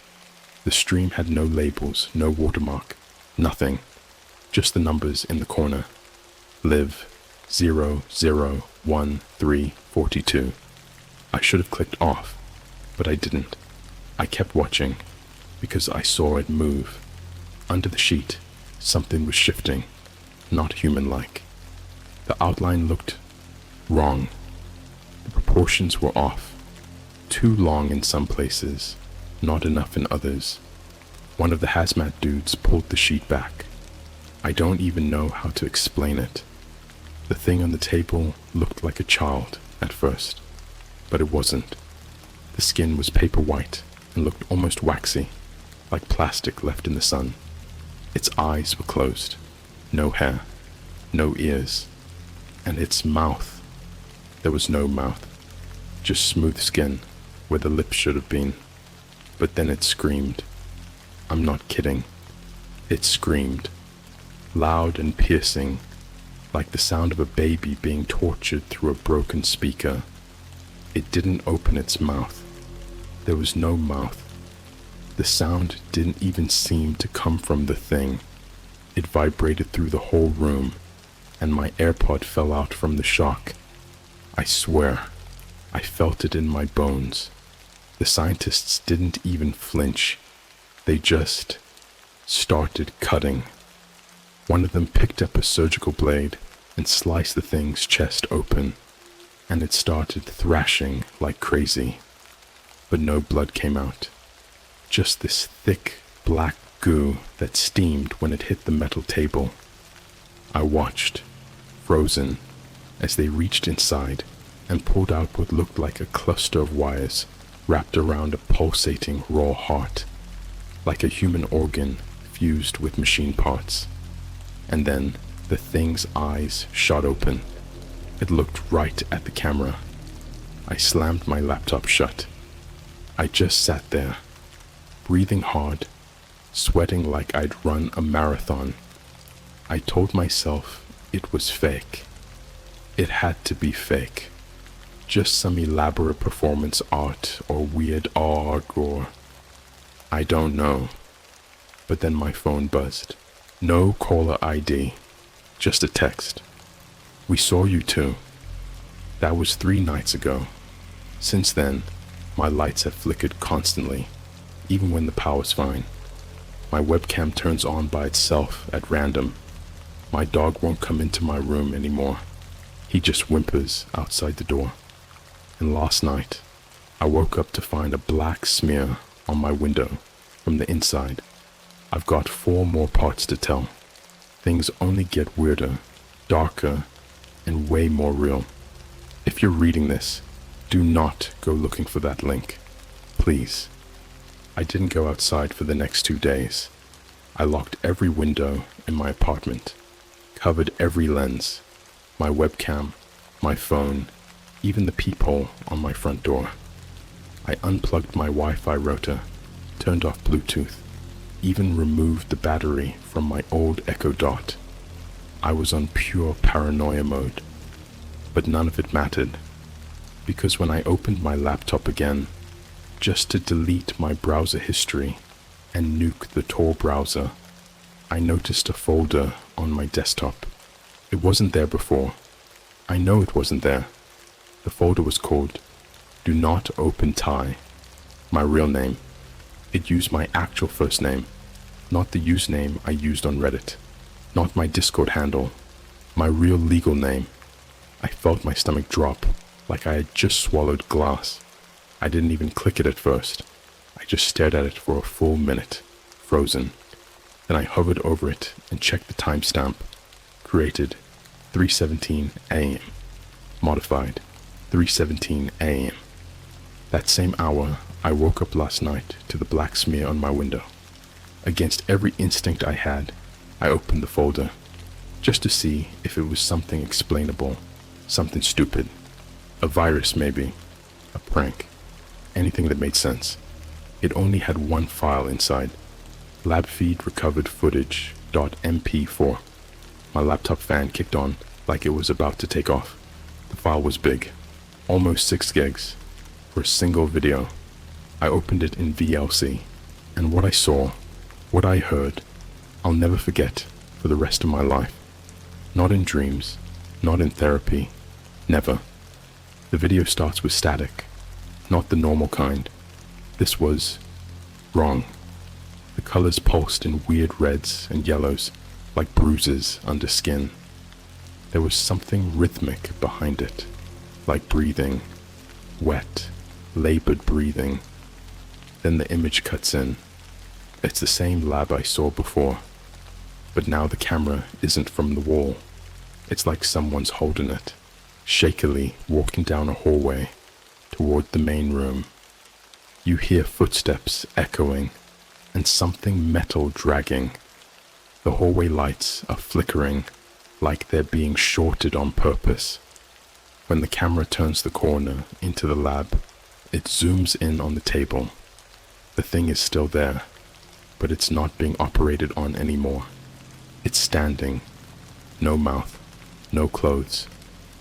The stream had no labels, no watermark, nothing, just the numbers in the corner. Live 001342. I should have clicked off, but I didn't. I kept watching because I saw it move. Under the sheet, something was shifting, not human-like. The outline looked wrong. The proportions were off. Too long in some places, not enough in others. One of the hazmat dudes pulled the sheet back. I don't even know how to explain it. The thing on the table looked like a child at first, but it wasn't. The skin was paper white and looked almost waxy, like plastic left in the sun. Its eyes were closed, no hair, no ears, and its mouth, there was no mouth, just smooth skin where the lips should have been. But then it screamed. I'm not kidding. It screamed, loud and piercing, like the sound of a baby being tortured through a broken speaker. It didn't open its mouth. There was no mouth. The sound didn't even seem to come from the thing. It vibrated through the whole room, and my AirPod fell out from the shock. I swear, I felt it in my bones. The scientists didn't even flinch. They just started cutting. One of them picked up a surgical blade and sliced the thing's chest open, and it started thrashing like crazy. But no blood came out. Just this thick, black goo that steamed when it hit the metal table. I watched, frozen, as they reached inside and pulled out what looked like a cluster of wires wrapped around a pulsating raw heart, like a human organ fused with machine parts. And then the thing's eyes shot open. It looked right at the camera. I slammed my laptop shut. I just sat there, breathing hard, sweating like I'd run a marathon. I told myself it was fake. It had to be fake. Just some elaborate performance art or weird art or... I don't know. But then my phone buzzed. No caller ID, just a text. We saw you too. That was 3 nights ago. Since then, my lights have flickered constantly, even when the power's fine. My webcam turns on by itself at random. My dog won't come into my room anymore. He just whimpers outside the door. And last night, I woke up to find a black smear on my window from the inside. I've got 4 more parts to tell. Things only get weirder, darker, and way more real. If you're reading this, do not go looking for that link. Please. I didn't go outside for the next 2 days. I locked every window in my apartment, covered every lens, my webcam, my phone, even the peephole on my front door. I unplugged my Wi-Fi router, turned off Bluetooth, even removed the battery from my old Echo Dot. I was on pure paranoia mode, but none of it mattered, because when I opened my laptop again, just to delete my browser history and nuke the Tor browser, I noticed a folder on my desktop. It wasn't there before. I know it wasn't there. The folder was called Do Not Open Thai, my real name. It used my actual first name, not the username I used on Reddit, not my Discord handle, my real legal name. I felt my stomach drop, like I had just swallowed glass. I didn't even click it at first. I just stared at it for a full minute, frozen. Then I hovered over it and checked the timestamp. Created 3:17 a.m. Modified 3:17 a.m. That same hour, I woke up last night to the black smear on my window. Against every instinct I had, I opened the folder, just to see if it was something explainable, something stupid. A virus maybe, a prank, anything that made sense. It only had one file inside, lab feed recovered footage .mp4. My laptop fan kicked on like it was about to take off. The file was big, almost 6 gigs, for a single video. I opened it in VLC, And what I saw, what I heard, I'll never forget for the rest of my life. Not in dreams, not in therapy, never. The video starts with static, not the normal kind. This was wrong. The colors pulsed in weird reds and yellows, like bruises under skin. There was something rhythmic behind it, like breathing, wet, labored breathing. Then the image cuts in. It's the same lab I saw before, but now the camera isn't from the wall. It's like someone's holding it, shakily walking down a hallway toward the main room. You hear footsteps echoing and something metal dragging. The hallway lights are flickering like they're being shorted on purpose. When the camera turns the corner into the lab, it zooms in on the table. The thing is still there, but it's not being operated on anymore. It's standing, no mouth, no clothes,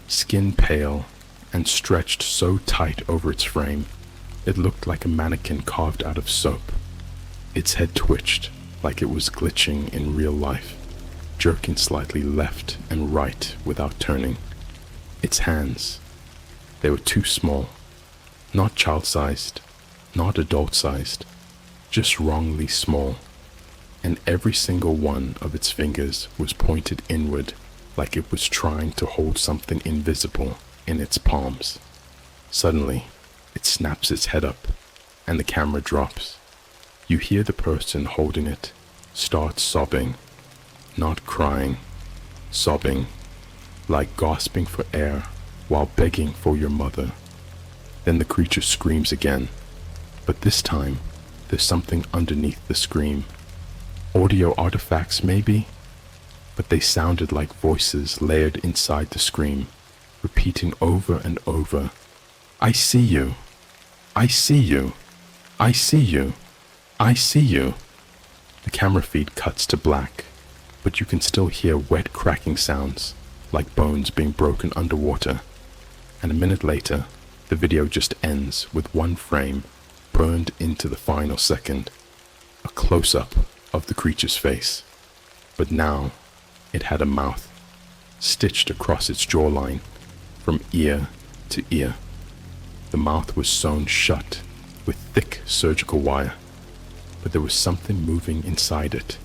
skin pale and stretched so tight over its frame, it looked like a mannequin carved out of soap. Its head twitched like it was glitching in real life, jerking slightly left and right without turning. Its hands, they were too small, not child-sized, not adult-sized, just wrongly small, and every single one of its fingers was pointed inward like it was trying to hold something invisible in its palms. Suddenly, it snaps its head up, and the camera drops. You hear the person holding it start sobbing, not crying, sobbing, like gasping for air while begging for your mother. Then the creature screams again, but this time there's something underneath the scream. Audio artifacts maybe, but they sounded like voices layered inside the scream, repeating over and over, "I see you, I see you, I see you, I see you." The camera feed cuts to black, but you can still hear wet cracking sounds, like bones being broken underwater. And a minute later, the video just ends with one frame burned into the final second, a close-up of the creature's face. But now, it had a mouth, stitched across its jawline, from ear to ear. The mouth was sewn shut with thick surgical wire, but there was something moving inside it,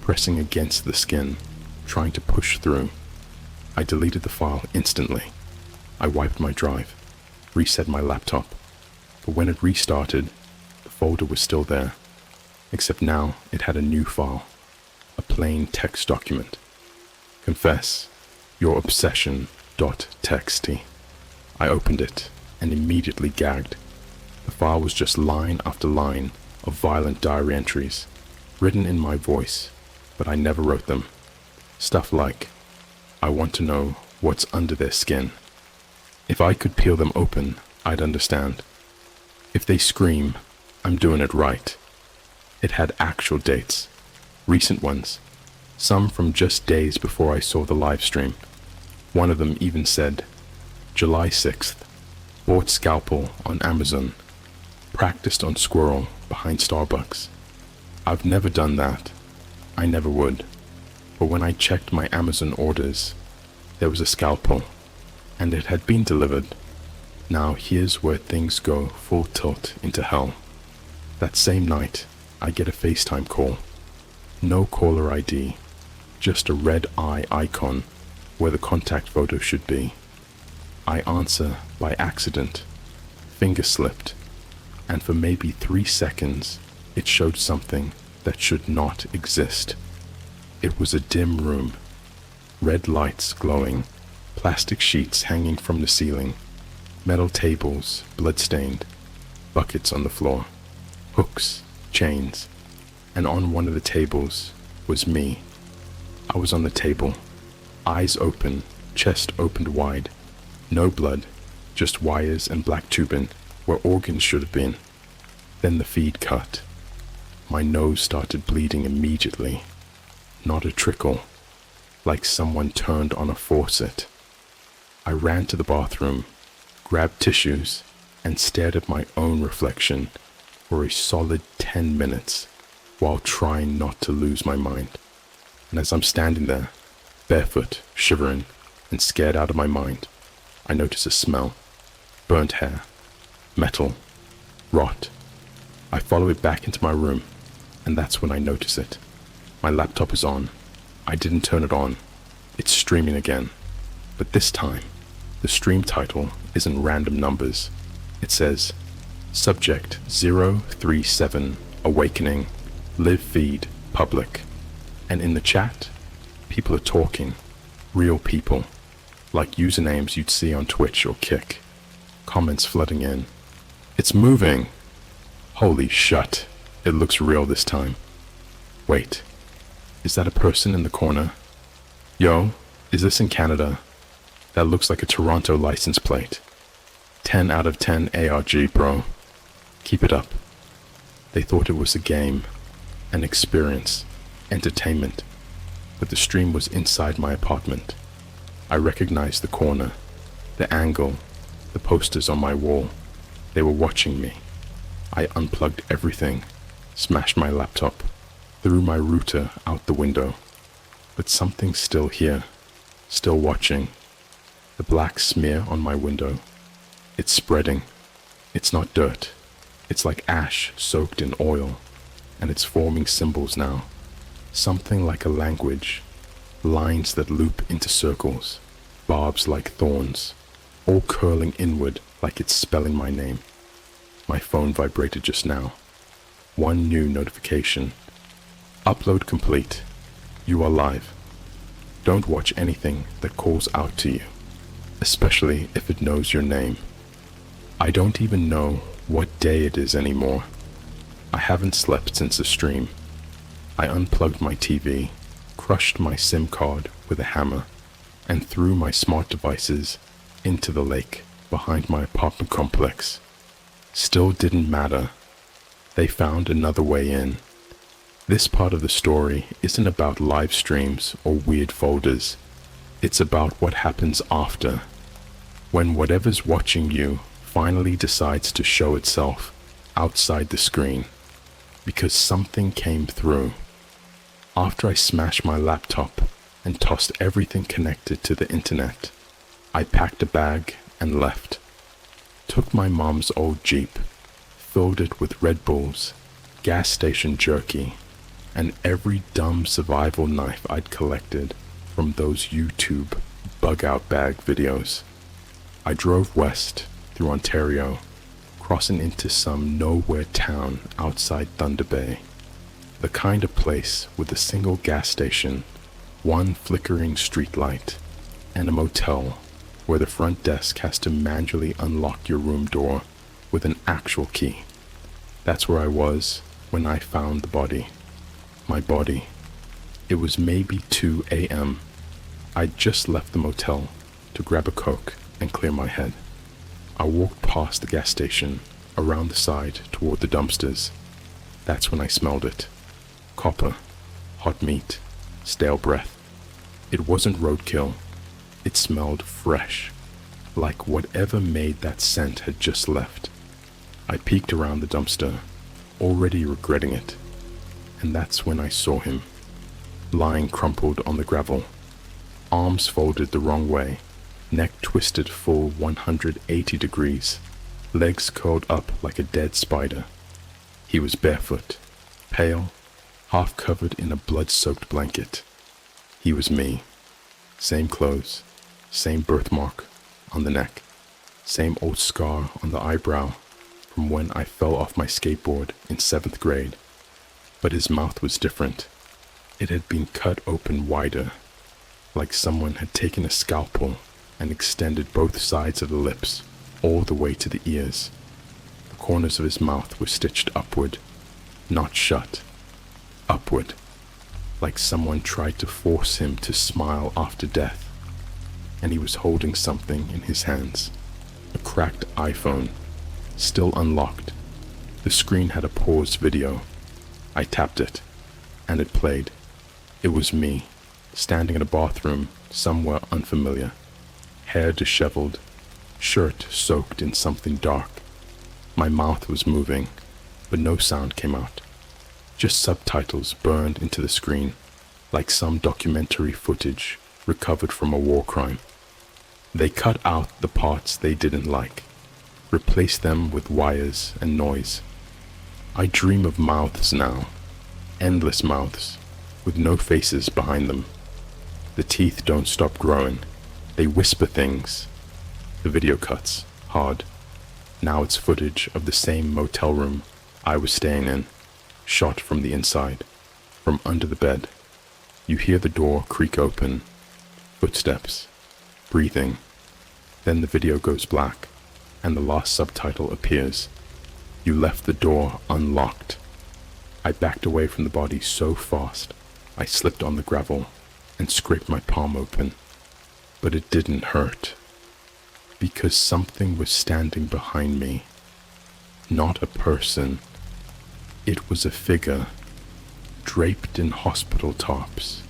pressing against the skin, trying to push through. I deleted the file instantly. I wiped my drive, reset my laptop, but when it restarted, the folder was still there, except now it had a new file, a plain text document. Confess, your obsession.txt. I opened it and immediately gagged. The file was just line after line of violent diary entries, written in my voice, but I never wrote them. Stuff like, "I want to know what's under their skin. If I could peel them open, I'd understand. If they scream, I'm doing it right." It had actual dates, recent ones, some from just days before I saw the live stream. One of them even said, July 6th, bought scalpel on Amazon, practiced on squirrel behind Starbucks. I've never done that. I never would. But when I checked my Amazon orders, there was a scalpel, and it had been delivered. Now here's where things go full tilt into hell. That same night, I get a FaceTime call. No caller ID, just a red eye icon where the contact photo should be. I answer by accident, finger slipped, and for maybe 3 seconds, it showed something that should not exist. It was a dim room, red lights glowing, plastic sheets hanging from the ceiling, metal tables blood-stained, buckets on the floor, hooks, chains, and on one of the tables was me. I was on the table, eyes open, chest opened wide, no blood, just wires and black tubing where organs should have been. Then the feed cut. My nose started bleeding immediately. Not a trickle, like someone turned on a faucet. I ran to the bathroom, grabbed tissues, and stared at my own reflection, for a solid 10 minutes while trying not to lose my mind. And as I'm standing there, barefoot, shivering, and scared out of my mind, I notice a smell. Burnt hair, metal, rot. I follow it back into my room, and that's when I notice it. My laptop is on. I didn't turn it on. It's streaming again. But this time, the stream title isn't random numbers. It says, Subject 037 Awakening, Live Feed, Public. And in the chat, people are talking. Real people. Like usernames you'd see on Twitch or Kick. Comments flooding in. It's moving! Holy shut. It looks real this time. Wait. Is that a person in the corner? Yo, is this in Canada? That looks like a Toronto license plate. 10 out of 10 ARG, bro. Keep it up. They thought it was a game, an experience, entertainment, but the stream was inside my apartment. I recognized the corner, the angle, the posters on my wall. They were watching me. I unplugged everything, smashed my laptop, threw my router out the window. But something's still here, still watching. The black smear on my window. It's spreading. It's not dirt. It's like ash soaked in oil, and it's forming symbols now. Something like a language. Lines that loop into circles. Barbs like thorns. All curling inward like it's spelling my name. My phone vibrated just now. One new notification. Upload complete. You are live. Don't watch anything that calls out to you, especially if it knows your name. I don't even know what day it is anymore. I haven't slept since the stream. I unplugged my TV, crushed my SIM card with a hammer, and threw my smart devices into the lake behind my apartment complex. Still didn't matter. They found another way in. This part of the story isn't about live streams or weird folders. It's about what happens after, when whatever's watching you finally decides to show itself outside the screen, because something came through. After I smashed my laptop and tossed everything connected to the internet, I packed a bag and left. Took my mom's old Jeep, filled it with Red Bulls, gas station jerky, and every dumb survival knife I'd collected from those YouTube bug-out bag videos. I drove west through Ontario, crossing into some nowhere town outside Thunder Bay. The kind of place with a single gas station, one flickering streetlight, and a motel where the front desk has to manually unlock your room door with an actual key. That's where I was when I found the body. My body. It was maybe 2 a.m. I'd just left the motel to grab a Coke and clear my head. I walked past the gas station, around the side toward the dumpsters. That's when I smelled it. Copper, hot meat, stale breath. It wasn't roadkill. It smelled fresh, like whatever made that scent had just left. I peeked around the dumpster, already regretting it. And that's when I saw him, lying crumpled on the gravel, arms folded the wrong way, neck twisted full 180 degrees, legs curled up like a dead spider. He was barefoot, pale, half covered in a blood-soaked blanket. He was me. Same clothes, same birthmark on the neck, same old scar on the eyebrow from when I fell off my skateboard in 7th grade. But his mouth was different. It had been cut open wider, like someone had taken a scalpel and extended both sides of the lips all the way to the ears. The corners of his mouth were stitched upward, not shut. Upward, like someone tried to force him to smile after death. And he was holding something in his hands. A cracked iPhone, still unlocked. The screen had a paused video. I tapped it, and it played. It was me, standing in a bathroom somewhere unfamiliar. Hair disheveled, shirt soaked in something dark. My mouth was moving, but no sound came out. Just subtitles burned into the screen, like some documentary footage recovered from a war crime. They cut out the parts they didn't like, replaced them with wires and noise. I dream of mouths now, endless mouths, with no faces behind them. The teeth don't stop growing, they whisper things. The video cuts, hard. Now it's footage of the same motel room I was staying in, shot from the inside, from under the bed. You hear the door creak open, footsteps, breathing. Then the video goes black, and the last subtitle appears. You left the door unlocked. I backed away from the body so fast, I slipped on the gravel and scraped my palm open. But it didn't hurt, because something was standing behind me. Not a person. It was a figure, draped in hospital tops.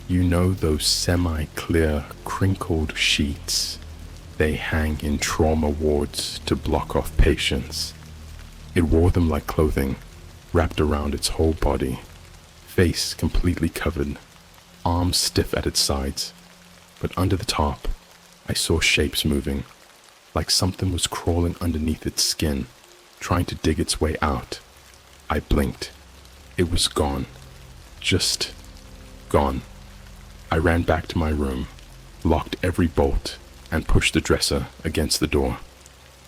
You know those semi-clear, crinkled sheets? They hang in trauma wards to block off patients. It wore them like clothing, wrapped around its whole body, face completely covered, arms stiff at its sides. But under the top, I saw shapes moving, like something was crawling underneath its skin, trying to dig its way out. I blinked. It was gone. Just gone. I ran back to my room, locked every bolt, and pushed the dresser against the door.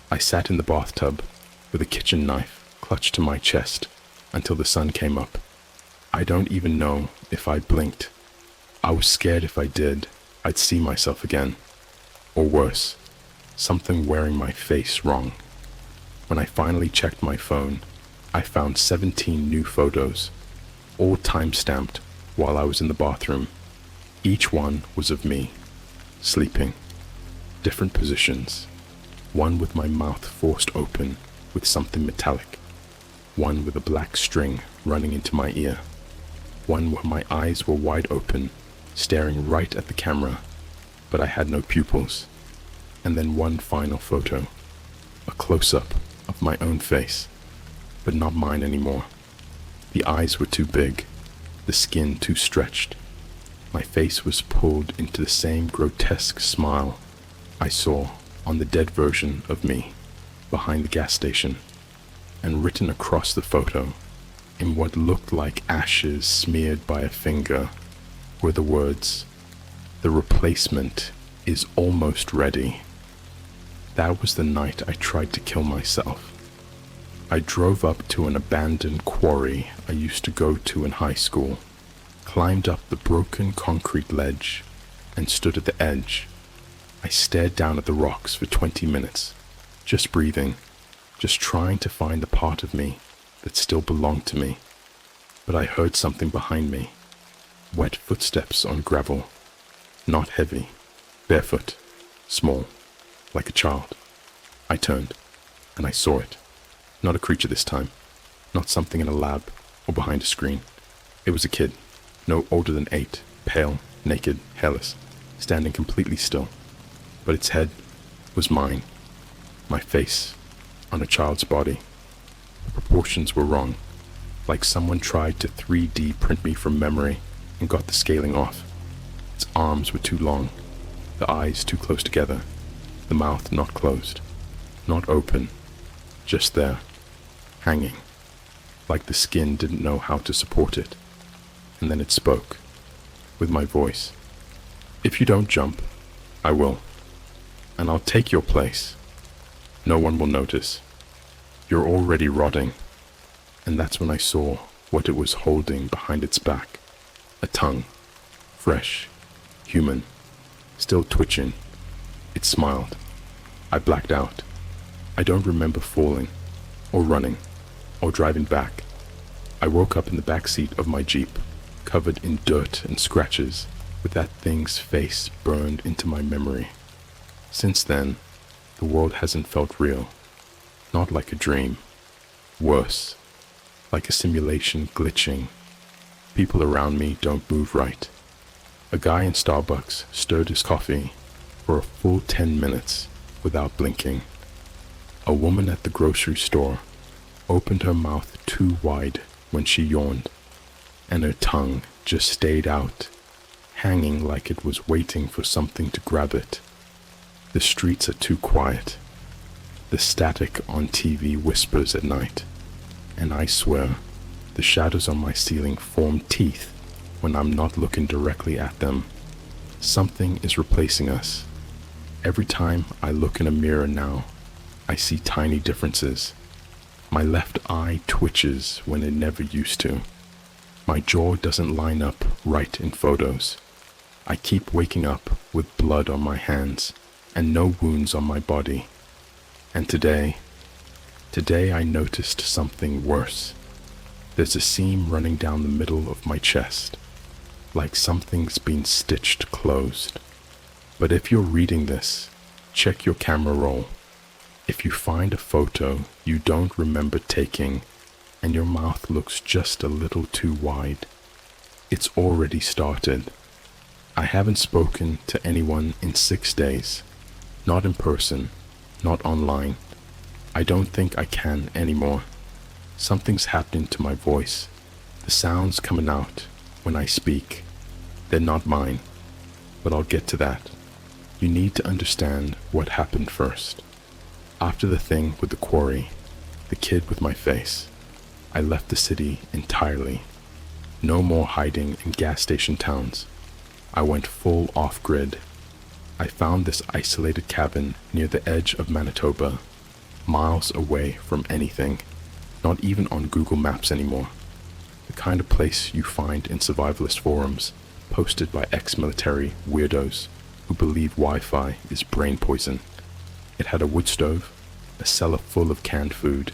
I sat in the bathtub with a kitchen knife clutched to my chest until the sun came up. I don't even know if I blinked. I was scared if I did, I'd see myself again. Or worse, something wearing my face wrong. When I finally checked my phone, I found 17 new photos, all time-stamped while I was in the bathroom. Each one was of me, sleeping, different positions. One with my mouth forced open with something metallic. One with a black string running into my ear. One where my eyes were wide open, staring right at the camera, but I had no pupils. And then one final photo, a close-up of my own face, but not mine anymore. The eyes were too big, the skin too stretched. My face was pulled into the same grotesque smile I saw on the dead version of me behind the gas station, and written across the photo, in what looked like ashes smeared by a finger, were the words, "The replacement is almost ready." That was the night I tried to kill myself. I drove up to an abandoned quarry I used to go to in high school, climbed up the broken concrete ledge, and stood at the edge. I stared down at the rocks for 20 minutes, just breathing, just trying to find the part of me that still belonged to me. But I heard something behind me, wet footsteps on gravel, not heavy, barefoot, small, like a child. I turned, and I saw it. Not a creature this time, not something in a lab or behind a screen. It was a kid, no older than 8, pale, naked, hairless, standing completely still. But its head was mine, my face on a child's body. The proportions were wrong, like someone tried to 3D print me from memory and got the scaling off. Its arms were too long, the eyes too close together, the mouth not closed, not open, just there, hanging, like the skin didn't know how to support it. And then it spoke, with my voice. "If you don't jump, I will. And I'll take your place. No one will notice. You're already rotting." And that's when I saw what it was holding behind its back. A tongue, fresh, human, still twitching. It smiled. I blacked out. I don't remember falling, or running, or driving back. I woke up in the back seat of my Jeep, covered in dirt and scratches, with that thing's face burned into my memory. Since then, the world hasn't felt real. Not like a dream. Worse, like a simulation glitching. People around me don't move right. A guy in Starbucks stirred his coffee for a full 10 minutes without blinking. A woman at the grocery store opened her mouth too wide when she yawned, and her tongue just stayed out, hanging like it was waiting for something to grab it. The streets are too quiet. The static on TV whispers at night, and I swear the shadows on my ceiling form teeth when I'm not looking directly at them. Something is replacing us. Every time I look in a mirror now, I see tiny differences. My left eye twitches when it never used to. My jaw doesn't line up right in photos. I keep waking up with blood on my hands and no wounds on my body. And today I noticed something worse. There's a seam running down the middle of my chest, like something's been stitched closed. But if you're reading this, check your camera roll. If you find a photo you don't remember taking and your mouth looks just a little too wide, it's already started. I haven't spoken to anyone in 6 days. Not in person, not online. I don't think I can anymore. Something's happening to my voice. The sounds coming out when I speak, they're not mine. But I'll get to that. You need to understand what happened first. After the thing with the quarry, the kid with my face, I left the city entirely. No more hiding in gas station towns. I went full off-grid. I found this isolated cabin near the edge of Manitoba, miles away from anything, not even on Google Maps anymore. The kind of place you find in survivalist forums posted by ex-military weirdos who believe Wi-Fi is brain poison. It had a wood stove, a cellar full of canned food,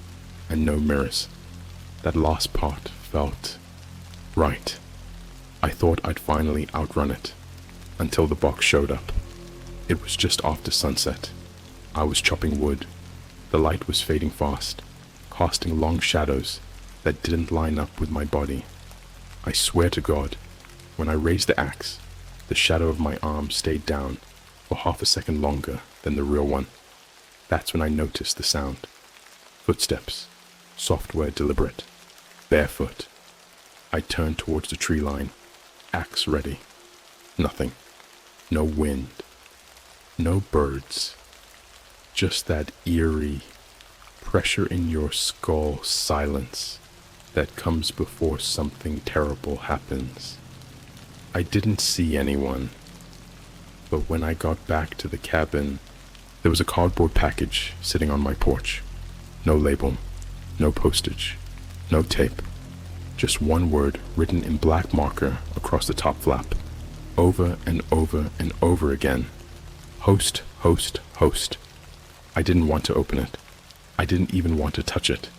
and no mirrors. That last part felt right. I thought I'd finally outrun it, until the box showed up. It was just after sunset. I was chopping wood. The light was fading fast, casting long shadows that didn't line up with my body. I swear to God, when I raised the axe, the shadow of my arm stayed down for half a second longer than the real one. That's when I noticed the sound. Footsteps, software deliberate, barefoot. I turned towards the tree line, axe ready. Nothing. No wind. No birds. Just that eerie, pressure in your skull silence that comes before something terrible happens. I didn't see anyone, but when I got back to the cabin, there was a cardboard package sitting on my porch. No label, no postage, no tape. Just one word written in black marker across the top flap, over and over and over again. Host, host, host. I didn't want to open it. I didn't even want to touch it,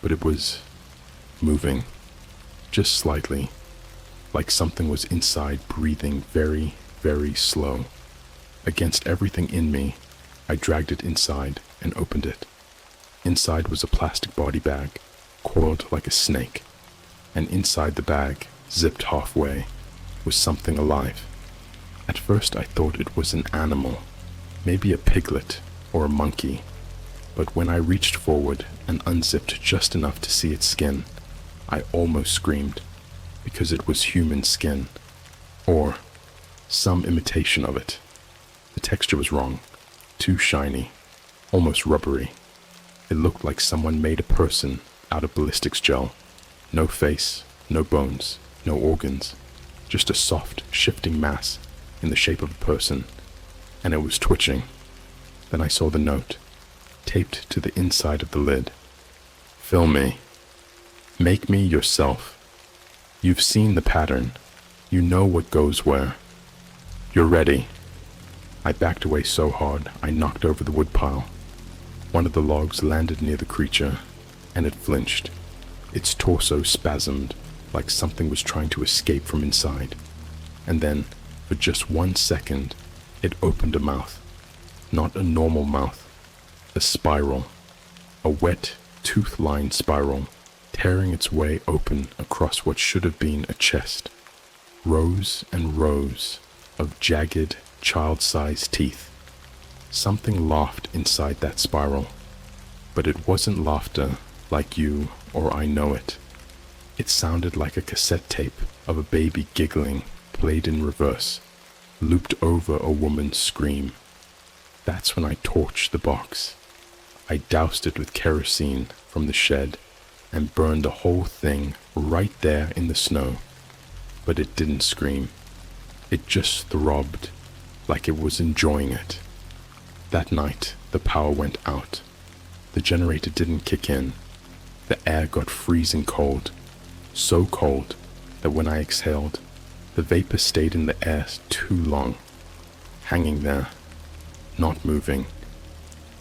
but it was moving, just slightly, like something was inside breathing very, very slow. Against everything in me, I dragged it inside and opened it. Inside was a plastic body bag, coiled like a snake, and inside the bag, zipped halfway, was something alive. At first I thought it was an animal, maybe a piglet or a monkey, but when I reached forward and unzipped just enough to see its skin, I almost screamed, because it was human skin, or some imitation of it. The texture was wrong, too shiny, almost rubbery. It looked like someone made a person out of ballistics gel. No face, no bones, no organs, just a soft, shifting mass in the shape of a person, and it was twitching. Then I saw the note, taped to the inside of the lid. Fill me. Make me yourself. You've seen the pattern. You know what goes where. You're ready. I backed away so hard I knocked over the woodpile. One of the logs landed near the creature, and it flinched. Its torso spasmed, like something was trying to escape from inside. And then, for just 1 second, it opened a mouth. Not a normal mouth. A spiral. A wet, tooth-lined spiral, tearing its way open across what should have been a chest. Rows and rows of jagged, child-sized teeth. Something laughed inside that spiral, but it wasn't laughter like you or I know it. It sounded like a cassette tape of a baby giggling, played in reverse, looped over a woman's scream. That's when I torched the box. I doused it with kerosene from the shed and burned the whole thing right there in the snow. But it didn't scream. It just throbbed, like it was enjoying it. That night, the power went out. The generator didn't kick in. The air got freezing cold, so cold that when I exhaled, the vapor stayed in the air too long, hanging there, not moving.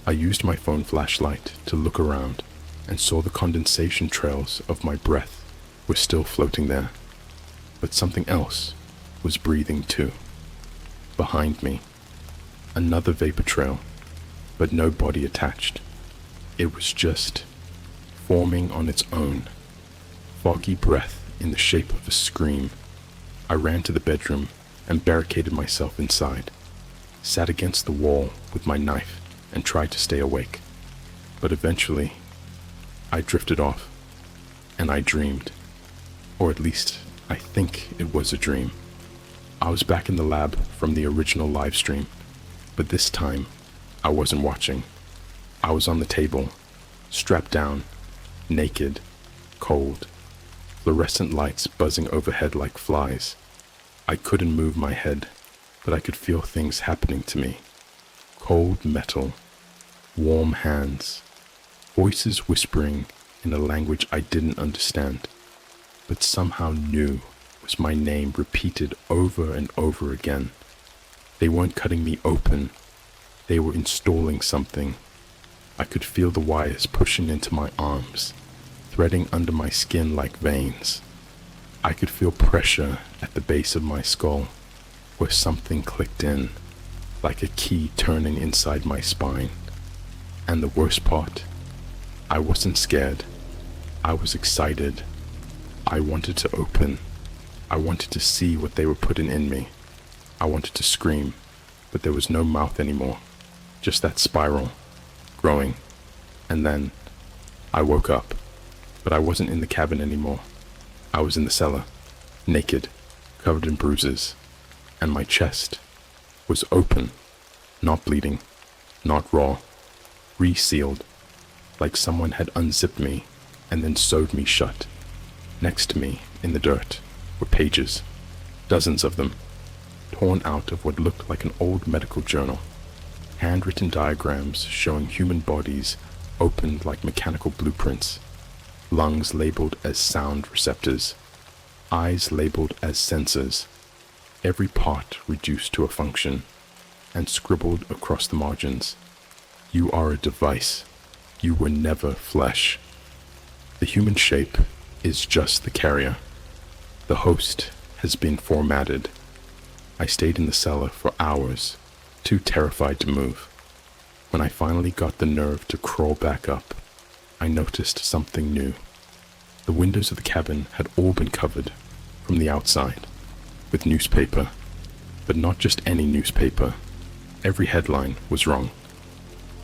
I used my phone flashlight to look around and saw the condensation trails of my breath were still floating there, but something else was breathing too. Behind me, another vapor trail, but no body attached. It was just forming on its own, foggy breath in the shape of a scream. I ran to the bedroom and barricaded myself inside, sat against the wall with my knife and tried to stay awake. But eventually, I drifted off, and I dreamed. Or at least, I think it was a dream. I was back in the lab from the original live stream, but this time, I wasn't watching. I was on the table, strapped down, naked, cold, fluorescent lights buzzing overhead like flies. I couldn't move my head, but I could feel things happening to me. Cold metal, warm hands, voices whispering in a language I didn't understand, but somehow knew was my name repeated over and over again. They weren't cutting me open. They were installing something. I could feel the wires pushing into my arms, threading under my skin like veins. I could feel pressure at the base of my skull, where something clicked in, like a key turning inside my spine. And the worst part, I wasn't scared. I was excited. I wanted to open. I wanted to see what they were putting in me. I wanted to scream, but there was no mouth anymore, just that spiral, growing. And then, I woke up, but I wasn't in the cabin anymore. I was in the cellar, naked, covered in bruises, and my chest was open, not bleeding, not raw, resealed, like someone had unzipped me and then sewed me shut. Next to me, in the dirt, were pages, dozens of them, torn out of what looked like an old medical journal, handwritten diagrams showing human bodies opened like mechanical blueprints, lungs labeled as sound receptors, eyes labeled as sensors, every part reduced to a function, and scribbled across the margins. You are a device. You were never flesh. The human shape is just the carrier. The host has been formatted. I stayed in the cellar for hours, too terrified to move. When I finally got the nerve to crawl back up, I noticed something new. The windows of the cabin had all been covered, from the outside, with newspaper, but not just any newspaper. Every headline was wrong.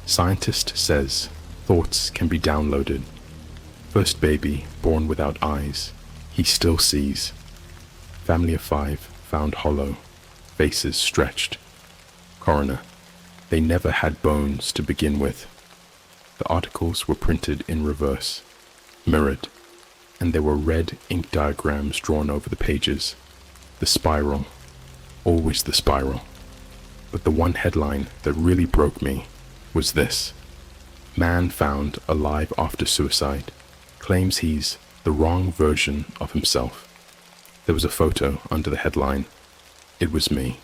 Scientist says thoughts can be downloaded. First baby born without eyes, he still sees. Family of 5 found hollow, faces stretched. Coroner, they never had bones to begin with. The articles were printed in reverse, mirrored, and there were red ink diagrams drawn over the pages. The spiral, always the spiral. But the one headline that really broke me was this: Man found alive after suicide, claims he's the wrong version of himself. There was a photo under the headline. It was me.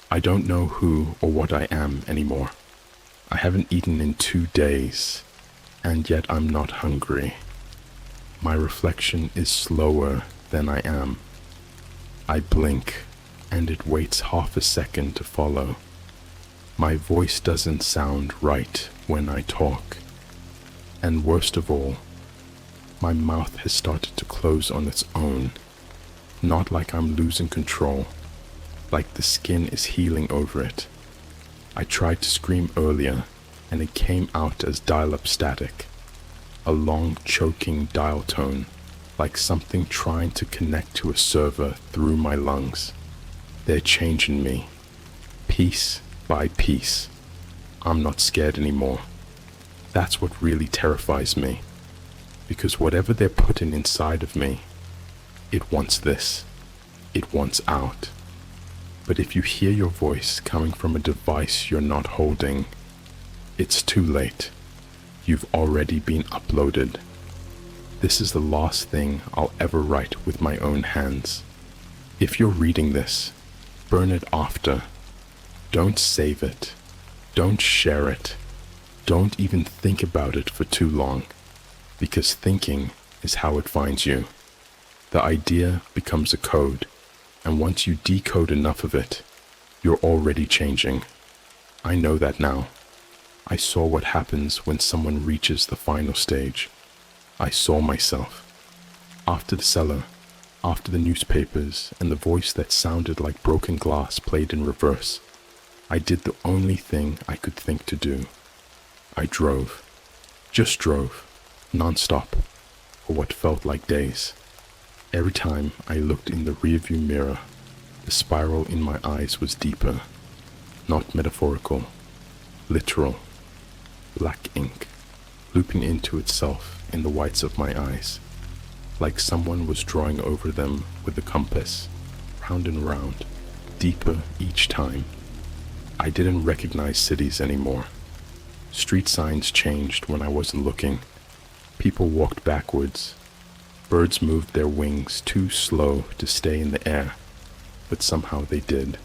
I don't know who or what I am anymore. I haven't eaten in 2 days, and yet I'm not hungry. My reflection is slower than I am. I blink, and it waits half a second to follow. My voice doesn't sound right when I talk. And worst of all, my mouth has started to close on its own, not like I'm losing control, like the skin is healing over it. I tried to scream earlier, and it came out as dial-up static. a long choking dial tone, like something trying to connect to a server through my lungs. They're changing me, piece by piece. I'm not scared anymore. That's what really terrifies me, because whatever they're putting inside of me, it wants this, it wants out. But if you hear your voice coming from a device you're not holding, it's too late. You've already been uploaded. This is the last thing I'll ever write with my own hands. If you're reading this, burn it after. Don't save it. Don't share it. Don't even think about it for too long, because thinking is how it finds you. The idea becomes a code, and once you decode enough of it, you're already changing. I know that now. I saw what happens when someone reaches the final stage. I saw myself. After the cellar, after the newspapers and the voice that sounded like broken glass played in reverse, I did the only thing I could think to do. I drove. Just drove, non-stop, for what felt like days. Every time I looked in the rearview mirror, the spiral in my eyes was deeper. Not metaphorical, literal. Black ink, looping into itself in the whites of my eyes, like someone was drawing over them with a compass, round and round, deeper each time. I didn't recognize cities anymore. Street signs changed when I wasn't looking. People walked backwards. Birds moved their wings too slow to stay in the air, but somehow they did.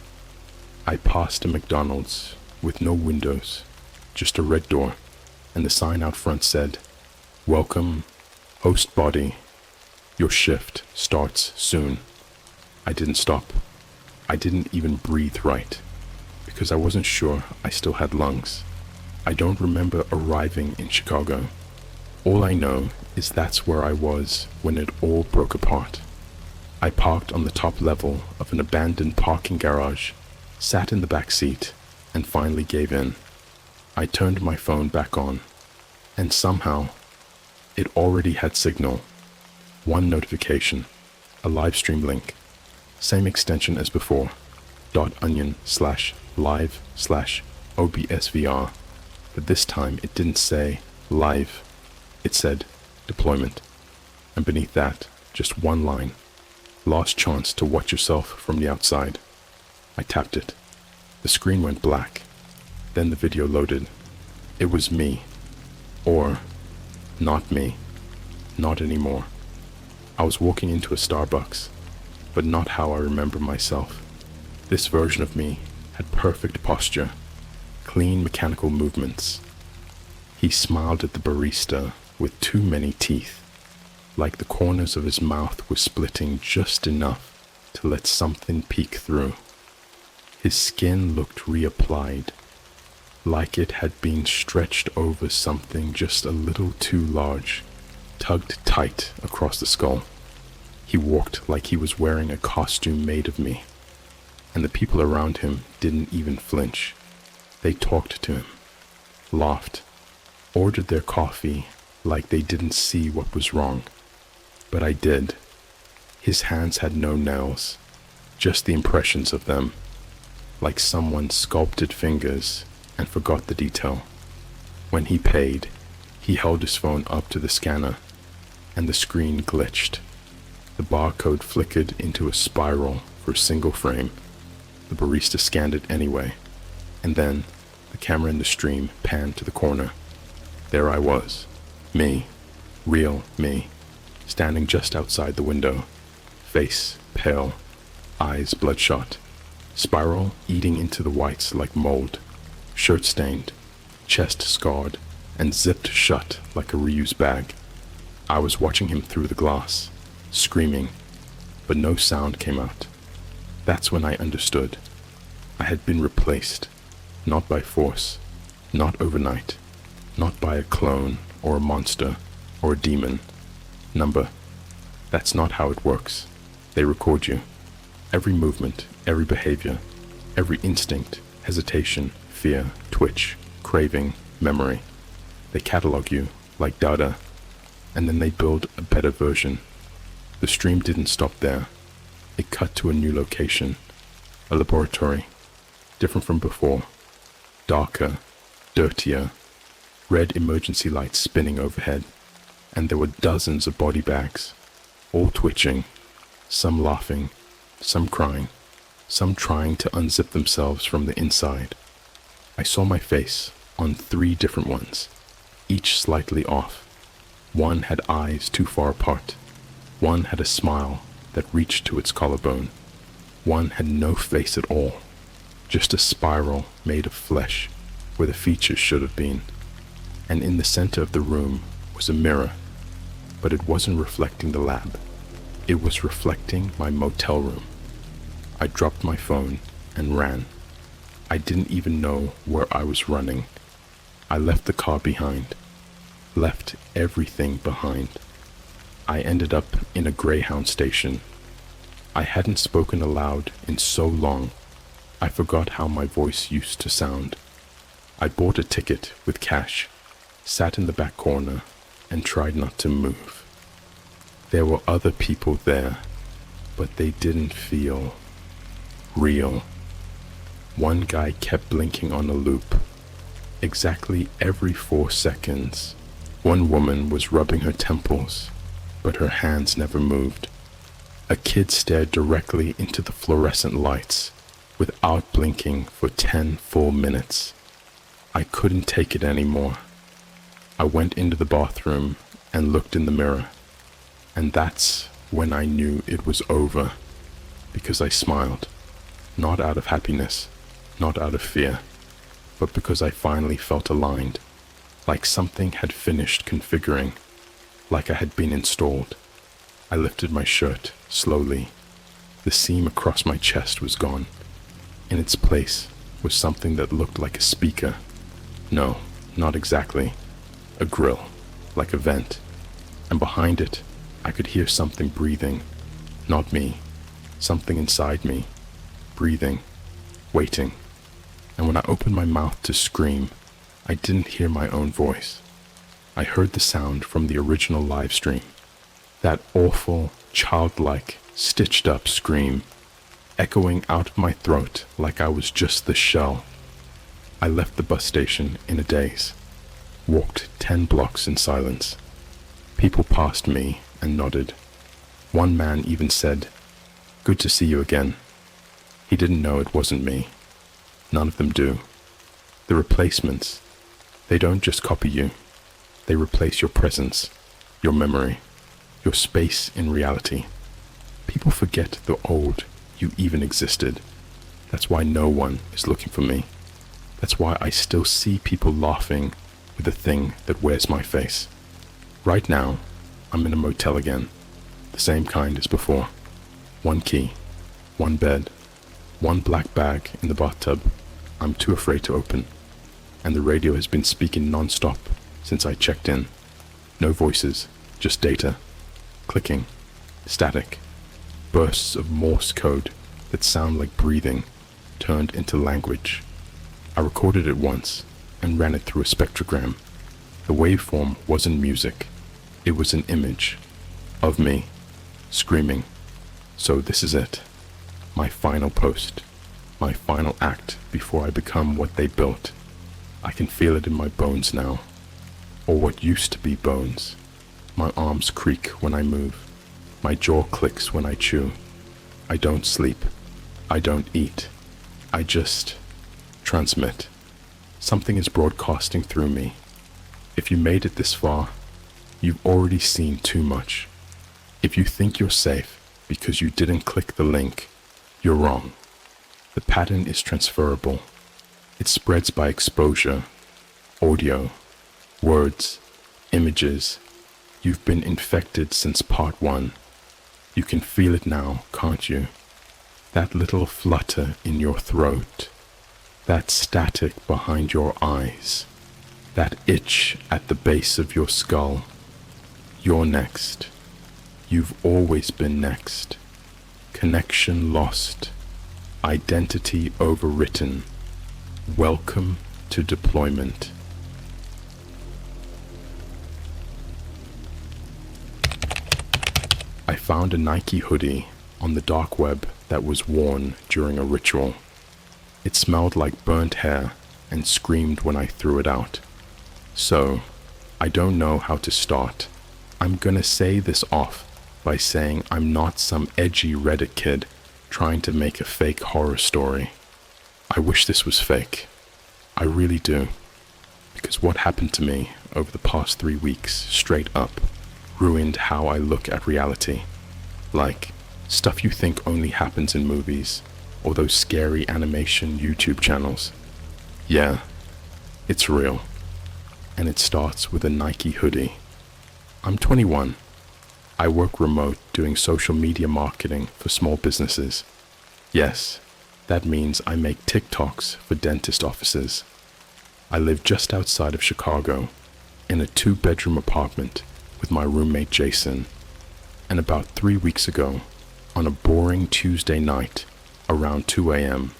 I passed a McDonald's with no windows, just a red door, and the sign out front said, "Welcome, host body. Your shift starts soon." I didn't stop. I didn't even breathe right, because I wasn't sure I still had lungs. I don't remember arriving in Chicago. All I know is that's where I was when it all broke apart. I parked on the top level of an abandoned parking garage, sat in the back seat, and finally gave in. I turned my phone back on, and somehow, it already had signal. One notification, a Livestream link, same extension as before, .onion/live/OBSVR, but this time it didn't say live, it said deployment, and beneath that, just one line, last chance to watch yourself from the outside. I tapped it. The screen went black. Then the video loaded. It was me. Or, not me. Not anymore. I was walking into a Starbucks, but not how I remember myself. This version of me had perfect posture, clean mechanical movements. He smiled at the barista with too many teeth, like the corners of his mouth were splitting just enough to let something peek through. His skin looked reapplied, like it had been stretched over something just a little too large, tugged tight across the skull. He walked like he was wearing a costume made of me, and the people around him didn't even flinch. They talked to him, laughed, ordered their coffee like they didn't see what was wrong. But I did. His hands had no nails, just the impressions of them, like someone sculpted fingers and forgot the detail. When he paid, he held his phone up to the scanner, and the screen glitched. The barcode flickered into a spiral for a single frame. The barista scanned it anyway, and then the camera in the stream panned to the corner. There I was, me, real me, standing just outside the window, face pale, eyes bloodshot, spiral eating into the whites like mold, shirt stained, chest scarred, and zipped shut like a reused bag. I was watching him through the glass, screaming, but no sound came out. That's when I understood. I had been replaced, not by force, not overnight, not by a clone or a monster or a demon. Number. That's not how it works. They record you. Every movement, every behavior, every instinct, hesitation, fear, twitch, craving, memory. They catalog you like data, and then they build a better version. The stream didn't stop there. It cut to a new location, a laboratory, different from before, darker, dirtier, red emergency lights spinning overhead, and there were dozens of body bags, all twitching, some laughing, some crying, some trying to unzip themselves from the inside. I saw my face on 3 different ones, each slightly off. One had eyes too far apart. One had a smile that reached to its collarbone. One had no face at all, just a spiral made of flesh where the features should have been. And in the center of the room was a mirror, but it wasn't reflecting the lab. It was reflecting my motel room. I dropped my phone and ran. I didn't even know where I was running. I left the car behind, left everything behind. I ended up in a Greyhound station. I hadn't spoken aloud in so long, I forgot how my voice used to sound. I bought a ticket with cash, sat in the back corner, and tried not to move. There were other people there, but they didn't feel real. One guy kept blinking on a loop, exactly every 4 seconds. One woman was rubbing her temples, but her hands never moved. A kid stared directly into the fluorescent lights without blinking for 10 full minutes. I couldn't take it anymore. I went into the bathroom and looked in the mirror, and that's when I knew it was over, because I smiled, not out of happiness, not out of fear, but because I finally felt aligned, like something had finished configuring, like I had been installed. I lifted my shirt slowly. The seam across my chest was gone. In its place was something that looked like a speaker. No, not exactly. A grill, like a vent. And behind it, I could hear something breathing. Not me. Something inside me. Breathing. Waiting. And when I opened my mouth to scream, I didn't hear my own voice. I heard the sound from the original live stream. That awful, childlike, stitched-up scream, echoing out of my throat like I was just the shell. I left the bus station in a daze, walked 10 blocks in silence. People passed me and nodded. One man even said, "Good to see you again." He didn't know it wasn't me. None of them do. The replacements, they don't just copy you. They replace your presence, your memory, your space in reality. People forget the old you even existed. That's why no one is looking for me. That's why I still see people laughing with the thing that wears my face. Right now, I'm in a motel again, the same kind as before. 1 key, 1 bed, 1 black bag in the bathtub I'm too afraid to open, and the radio has been speaking non-stop since I checked in. No voices, just data, clicking, static, bursts of Morse code that sound like breathing turned into language. I recorded it once and ran it through a spectrogram. The waveform wasn't music, it was an image of me screaming. So this is it, my final post, my final act before I become what they built. I can feel it in my bones now, or what used to be bones. My arms creak when I move, my jaw clicks when I chew. I don't sleep, I don't eat, I just transmit. Something is broadcasting through me. If you made it this far, you've already seen too much. If you think you're safe because you didn't click the link, you're wrong. The pattern is transferable. It spreads by exposure, audio, words, images. You've been infected since part 1. You can feel it now, can't you? That little flutter in your throat, that static behind your eyes, that itch at the base of your skull. You're next. You've always been next. Connection lost. Identity overwritten. Welcome to deployment. found a Nike hoodie on the dark web that was worn during a ritual. It smelled like burnt hair and screamed when I threw it out. So, I don't know how to start. I'm gonna say this off by saying I'm not some edgy Reddit kid trying to make a fake horror story. I wish this was fake. I really do. Because what happened to me over the past 3 weeks, straight up, ruined how I look at reality. Like, stuff you think only happens in movies, or those scary animation YouTube channels. Yeah, it's real. And it starts with a Nike hoodie. I'm 21. I work remote doing social media marketing for small businesses. Yes, that means I make TikToks for dentist offices. I live just outside of Chicago in a 2-bedroom apartment with my roommate Jason. And about 3 weeks ago, on a boring Tuesday night around 2 a.m.,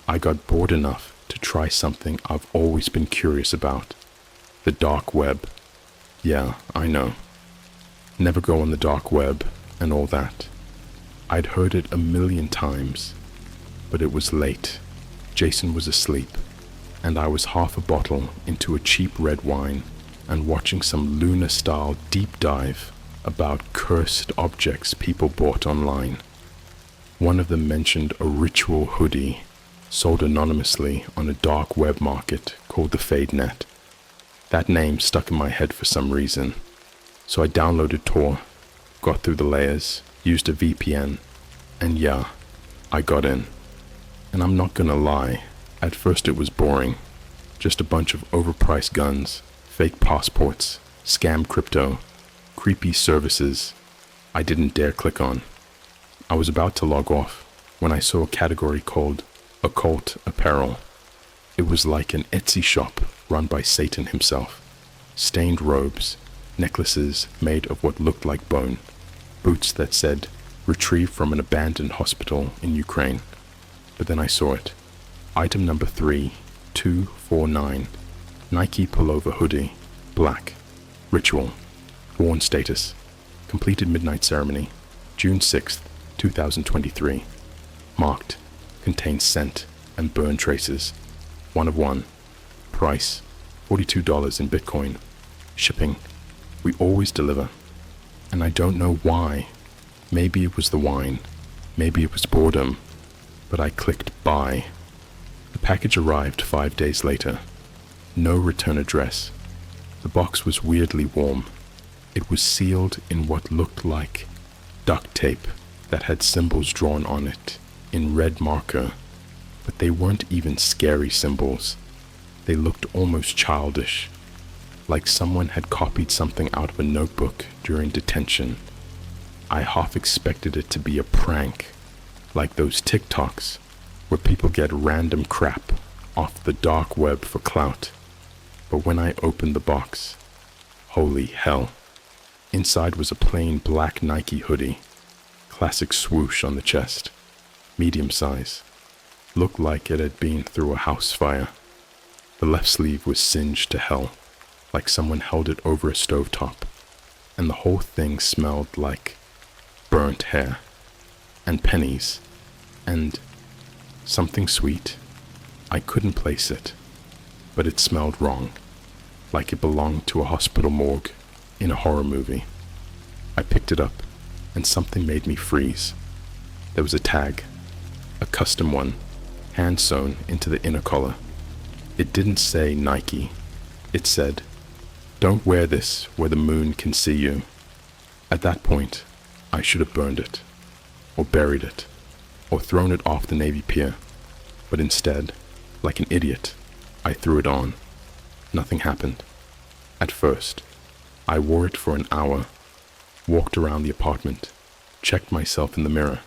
I got bored enough to try something I've always been curious about. The dark web. Yeah, I know. Never go on the dark web and all that. I'd heard it a million times, but it was late. Jason was asleep, and I was half a bottle into a cheap red wine and watching some Luna-style deep dive about cursed objects people bought online. One of them mentioned a ritual hoodie sold anonymously on a dark web market called the Fade Net. That name stuck in my head for some reason. So I downloaded Tor, got through the layers, used a VPN, and yeah, I got in. And I'm not gonna lie, at first it was boring. Just a bunch of overpriced guns, fake passports, scam crypto, creepy services I didn't dare click on. I was about to log off when I saw a category called Occult Apparel. It was like an Etsy shop run by Satan himself. Stained robes, necklaces made of what looked like bone, boots that said retrieved from an abandoned hospital in Ukraine. But then I saw it. Item number 3249. Nike pullover hoodie, black, ritual, worn status, completed midnight ceremony, June 6th, 2023. Marked, contains scent and burn traces, 1 of 1. Price, $42 in Bitcoin. Shipping, we always deliver. And I don't know why. Maybe it was the wine, maybe it was boredom, but I clicked buy. The package arrived 5 days later. No return address. The box was weirdly warm. It was sealed in what looked like duct tape that had symbols drawn on it in red marker, but they weren't even scary symbols. They looked almost childish, like someone had copied something out of a notebook during detention. I half expected it to be a prank, like those TikToks where people get random crap off the dark web for clout. But when I opened the box, holy hell. Inside was a plain black Nike hoodie, classic swoosh on the chest, medium size. Looked like it had been through a house fire. The left sleeve was singed to hell, like someone held it over a stovetop, and the whole thing smelled like burnt hair, and pennies, and something sweet. I couldn't place it, but it smelled wrong, like it belonged to a hospital morgue in a horror movie. I picked it up, and something made me freeze. There was a tag, a custom one, hand sewn into the inner collar. It didn't say Nike. It said, "Don't wear this where the moon can see you." At that point, I should have burned it, or buried it, or thrown it off the Navy pier. But instead, like an idiot, I threw it on. Nothing happened. At first, I wore it for an hour, walked around the apartment, checked myself in the mirror.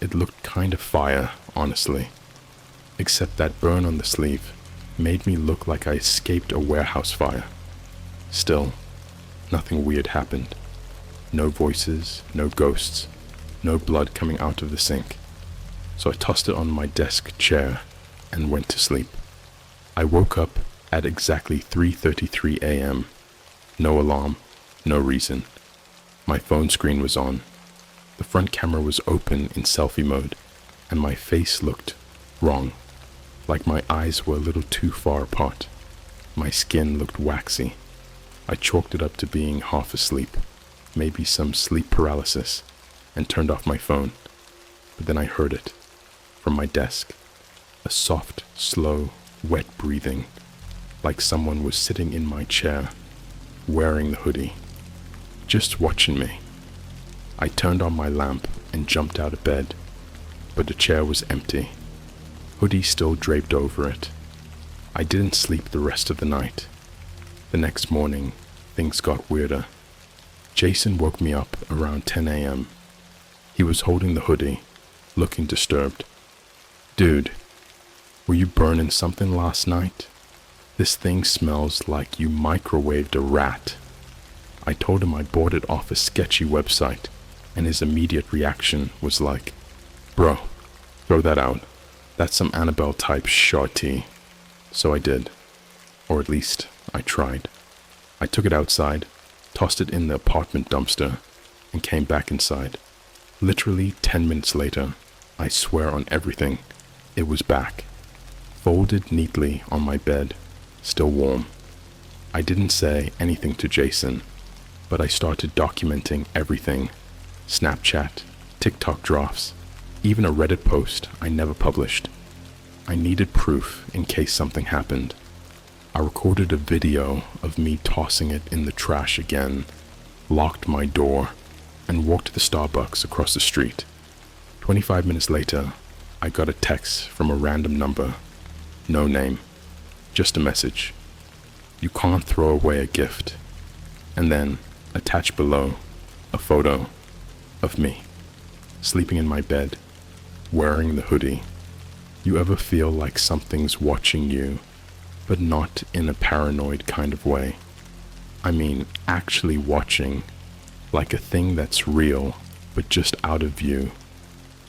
It looked kind of fire, honestly. Except that burn on the sleeve made me look like I escaped a warehouse fire. Still, nothing weird happened. No voices, no ghosts, no blood coming out of the sink. So I tossed it on my desk chair and went to sleep. I woke up at exactly 3:33 a.m. No alarm, no reason. My phone screen was on. The front camera was open in selfie mode, and my face looked wrong, like my eyes were a little too far apart. My skin looked waxy. I chalked it up to being half asleep, maybe some sleep paralysis, and turned off my phone. But then I heard it, from my desk, a soft, slow, wet breathing, like someone was sitting in my chair, wearing the hoodie, just watching me. I turned on my lamp and jumped out of bed, but the chair was empty, hoodie still draped over it. I didn't sleep the rest of the night. The next morning, things got weirder. Jason woke me up around 10 a.m. He was holding the hoodie, looking disturbed. "Dude, were you burning something last night? This thing smells like you microwaved a rat." I told him I bought it off a sketchy website, and his immediate reaction was like, "Bro, throw that out. That's some Annabelle type shorty." So I did, or at least I tried. I took it outside, tossed it in the apartment dumpster, and came back inside. Literally 10 minutes later, I swear on everything, it was back, folded neatly on my bed, still warm. I didn't say anything to Jason, but I started documenting everything. Snapchat, TikTok drafts, even a Reddit post I never published. I needed proof in case something happened. I recorded a video of me tossing it in the trash again, locked my door, and walked to the Starbucks across the street. 25 minutes later, I got a text from a random number. No name, just a message. "You can't throw away a gift." And then, attached below, a photo of me, sleeping in my bed, wearing the hoodie. You ever feel like something's watching you, but not in a paranoid kind of way? I mean, actually watching, like a thing that's real, but just out of view,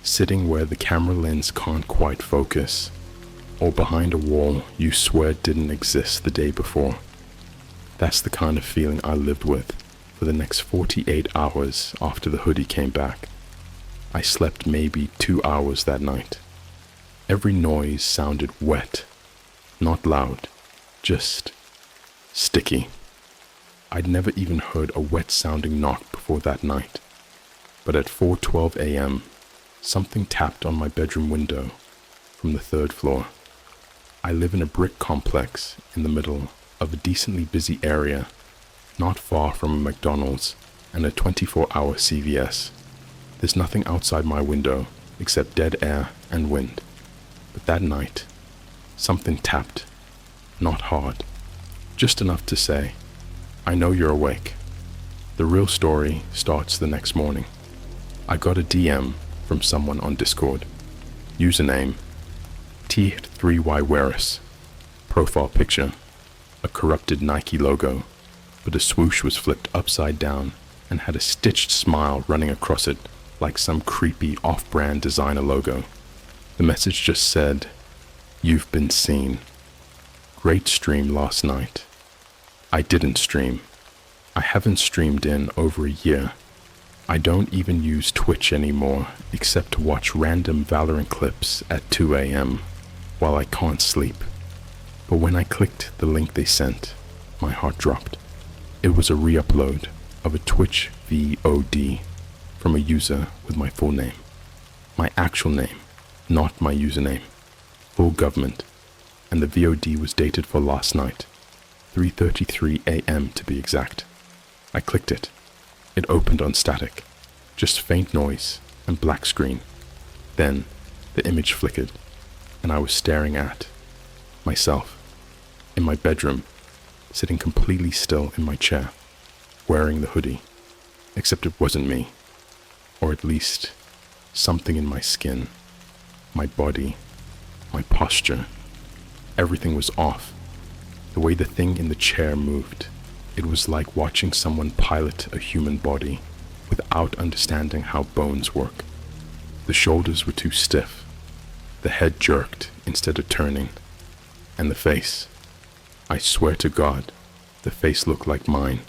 sitting where the camera lens can't quite focus, or behind a wall you swear didn't exist the day before. That's the kind of feeling I lived with for the next 48 hours after the hoodie came back. I slept maybe 2 hours that night. Every noise sounded wet, not loud, just sticky. I'd never even heard a wet-sounding knock before that night, but at 4:12 a.m., something tapped on my bedroom window from the 3rd floor. I live in a brick complex in the middle of a decently busy area, not far from a McDonald's and a 24-hour CVS. There's nothing outside my window except dead air and wind. But that night, something tapped, not hard, just enough to say, "I know you're awake." The real story starts the next morning. I got a DM from someone on Discord. Username, T3YWearus. Profile picture, a corrupted Nike logo, but the swoosh was flipped upside down and had a stitched smile running across it like some creepy off-brand designer logo. The message just said, "You've been seen. Great stream last night." I didn't stream. I haven't streamed in over a year. I don't even use Twitch anymore except to watch random Valorant clips at 2 a.m. while I can't sleep. But when I clicked the link they sent, my heart dropped. It was a re-upload of a Twitch VOD from a user with my full name. My actual name, not my username. Full government. And the VOD was dated for last night, 3:33 a.m. to be exact. I clicked it. It opened on static, just faint noise and black screen. Then the image flickered, and I was staring at myself in my bedroom, sitting completely still in my chair, wearing the hoodie, except it wasn't me, or at least something in my skin, my body, my posture. Everything was off. The way the thing in the chair moved, it was like watching someone pilot a human body without understanding how bones work. The shoulders were too stiff, the head jerked instead of turning, and the face, I swear to God, the face looked like mine,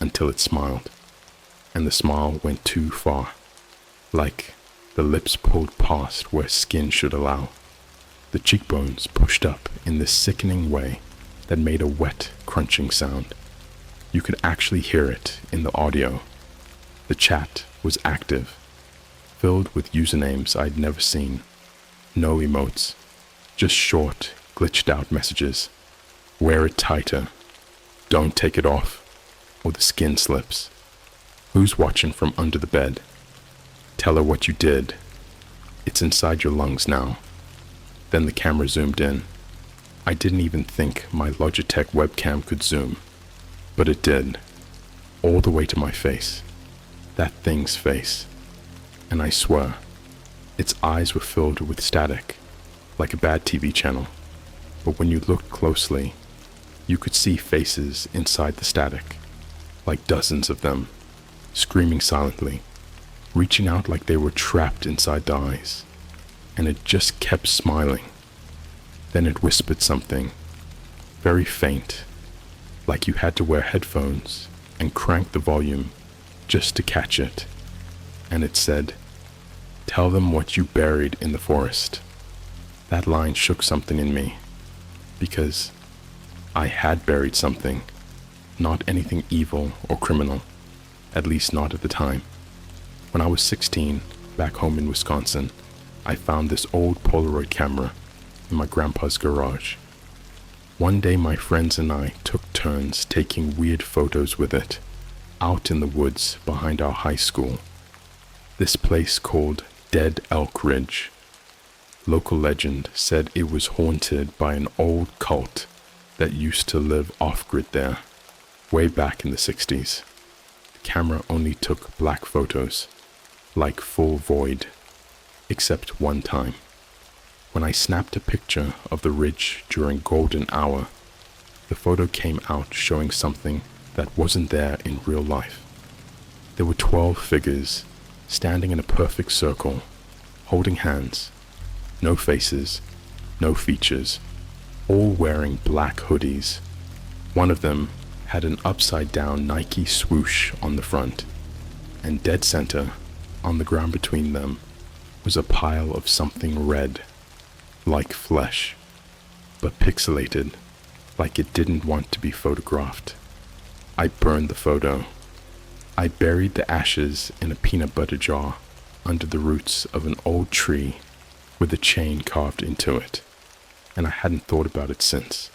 until it smiled, and the smile went too far. like the lips pulled past where skin should allow, the cheekbones pushed up in this sickening way that made a wet, crunching sound. You could actually hear it in the audio. The chat was active, filled with usernames I'd never seen. No emotes, just short, glitched out messages. Wear it tighter. Don't take it off, or the skin slips. Who's watching from under the bed? Tell her what you did. It's inside your lungs now. Then the camera zoomed in. I didn't even think my Logitech webcam could zoom, but it did. All the way to my face. That thing's face. And I swear, its eyes were filled with static, like a bad TV channel. But when you looked closely, you could see faces inside the static, like dozens of them, screaming silently, reaching out like they were trapped inside the eyes. And it just kept smiling. Then it whispered something, very faint, like you had to wear headphones and crank the volume just to catch it. And it said, "Tell them what you buried in the forest." That line shook something in me, because I had buried something, not anything evil or criminal, at least not at the time. When I was 16, back home in Wisconsin, I found this old Polaroid camera in my grandpa's garage. One day my friends and I took turns taking weird photos with it, out in the woods behind our high school. This place called Dead Elk Ridge. Local legend said it was haunted by an old cult that used to live off-grid there, way back in the 60s. The camera only took black photos, like full void, except one time, when I snapped a picture of the ridge during golden hour. The photo came out showing something that wasn't there in real life. There were 12 figures standing in a perfect circle, holding hands, no faces, no features, all wearing black hoodies. One of them had an upside-down Nike swoosh on the front, and dead center, on the ground between them, was a pile of something red, like flesh, but pixelated, like it didn't want to be photographed. I burned the photo. I buried the ashes in a peanut butter jar under the roots of an old tree with a chain carved into it, and I hadn't thought about it since,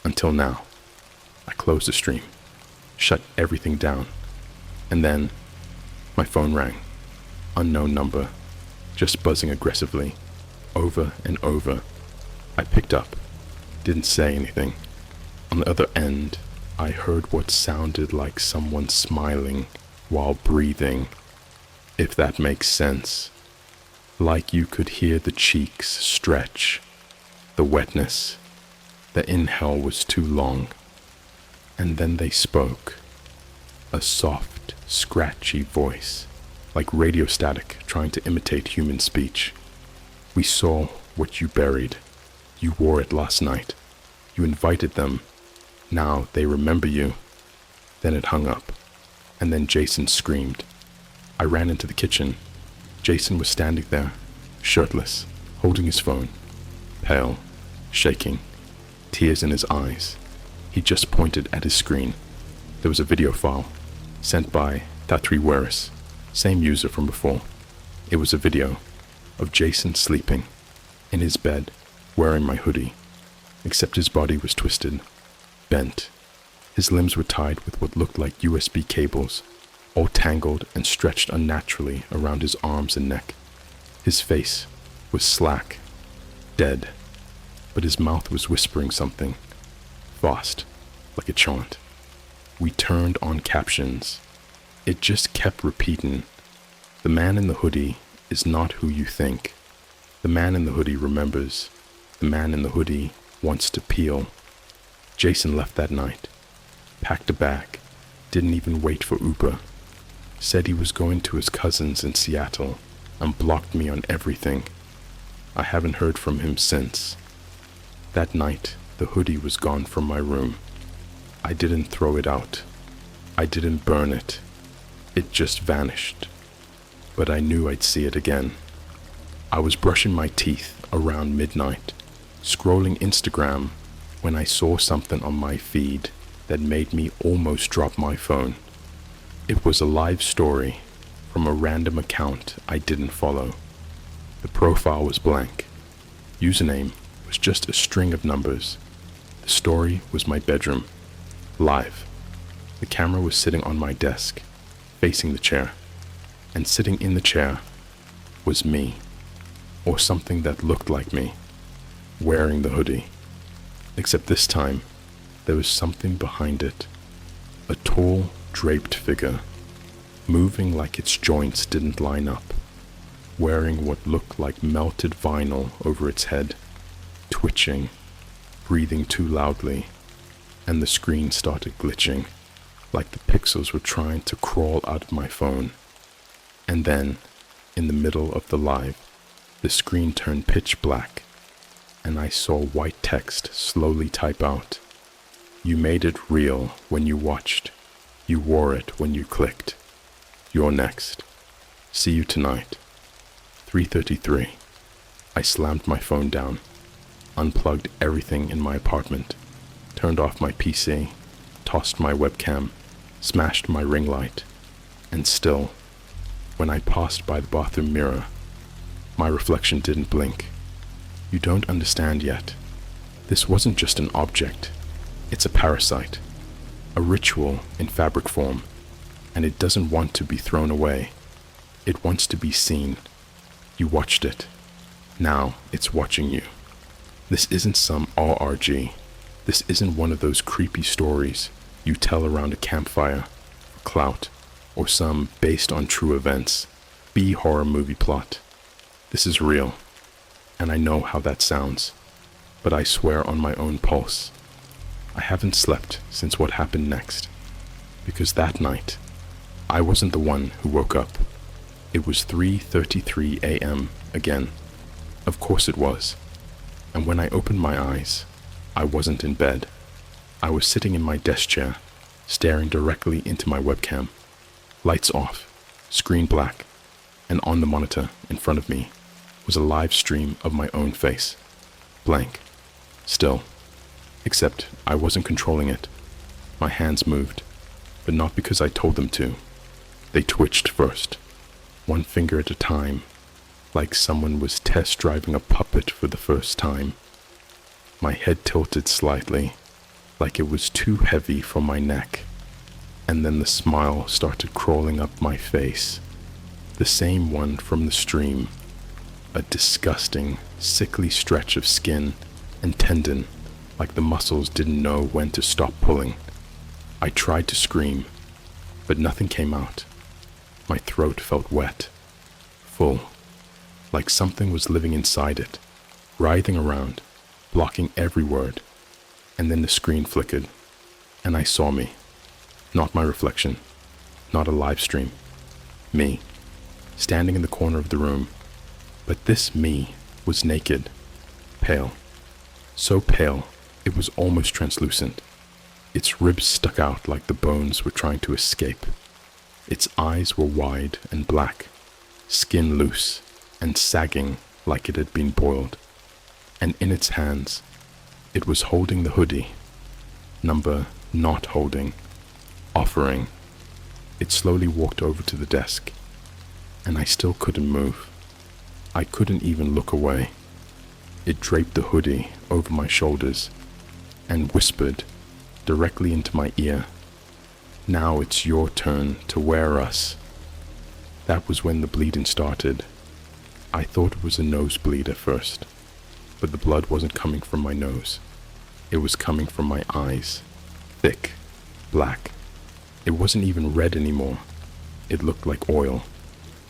until now. I closed the stream, shut everything down, and then my phone rang. Unknown number, just buzzing aggressively, over and over. I picked up, didn't say anything. On the other end, I heard what sounded like someone smiling while breathing, if that makes sense. Like you could hear the cheeks stretch, the wetness. The inhale was too long. And then they spoke, a soft, scratchy voice, like radio static trying to imitate human speech. "We saw what you buried. You wore it last night. You invited them. Now they remember you." Then it hung up, and then Jason screamed. I ran into the kitchen. Jason was standing there, shirtless, holding his phone, pale, shaking, tears in his eyes. He just pointed at his screen. There was a video file, sent by Tatri Weris, same user from before. It was a video of Jason sleeping, in his bed, wearing my hoodie, except his body was twisted, bent. His limbs were tied with what looked like USB cables, all tangled and stretched unnaturally around his arms and neck. His face was slack, dead, but his mouth was whispering something, fast, like a chant. We turned on captions. It just kept repeating. The man in the hoodie is not who you think. The man in the hoodie remembers. The man in the hoodie wants to peel. Jason left that night, packed a bag, didn't even wait for Uber, said he was going to his cousin's in Seattle, and blocked me on everything. I haven't heard from him since. That night, the hoodie was gone from my room. I didn't throw it out. I didn't burn it. It just vanished. but I knew I'd see it again. I was brushing my teeth around midnight, scrolling Instagram, when I saw something on my feed that made me almost drop my phone. It was a live story from a random account I didn't follow. The profile was blank. Username was just a string of numbers. The story was my bedroom, live. The camera was sitting on my desk, facing the chair, and sitting in the chair was me, or something that looked like me, wearing the hoodie. Except this time, there was something behind it. A tall, draped figure, moving like its joints didn't line up, wearing what looked like melted vinyl over its head, twitching, breathing too loudly, and the screen started glitching, like the pixels were trying to crawl out of my phone. And then, in the middle of the live, the screen turned pitch black, and I saw white text slowly type out, "You made it real when you watched. You wore it when you clicked. You're next. See you tonight. 3:33. I slammed my phone down, unplugged everything in my apartment, turned off my PC, tossed my webcam, smashed my ring light, and still, when I passed by the bathroom mirror, my reflection didn't blink. You don't understand yet. This wasn't just an object. It's a parasite, a ritual in fabric form, and it doesn't want to be thrown away. It wants to be seen. You watched it. Now it's watching you. This isn't some RRG. This isn't one of those creepy stories you tell around a campfire for clout, or some based on true events, B-horror movie plot. This is real, and I know how that sounds, but I swear on my own pulse, I haven't slept since what happened next, because that night, I wasn't the one who woke up. It was 3:33 a.m. again. Of course it was. And when I opened my eyes, I wasn't in bed. I was sitting in my desk chair, staring directly into my webcam. Lights off, screen black, and on the monitor in front of me was a live stream of my own face. Blank. Still. Except I wasn't controlling it. My hands moved, but not because I told them to. They twitched first, one finger at a time, like someone was test driving a puppet for the first time. My head tilted slightly, like it was too heavy for my neck, and then the smile started crawling up my face, the same one from the stream, a disgusting, sickly stretch of skin and tendon, like the muscles didn't know when to stop pulling. I tried to scream, but nothing came out. My throat felt wet, full, like something was living inside it, writhing around, blocking every word. And then the screen flickered, and I saw me. Not my reflection, not a live stream. Me, standing in the corner of the room. But this me was naked, pale. So pale, it was almost translucent. Its ribs stuck out like the bones were trying to escape. Its eyes were wide and black, skin loose and sagging like it had been boiled. And in its hands, it was holding the hoodie. Number not holding, offering. It slowly walked over to the desk, and I still couldn't move. I couldn't even look away. It draped the hoodie over my shoulders and whispered directly into my ear, "Now it's your turn to wear us." That was when the bleeding started. I thought it was a nosebleed at first, but the blood wasn't coming from my nose. It was coming from my eyes, thick, black. It wasn't even red anymore. It looked like oil.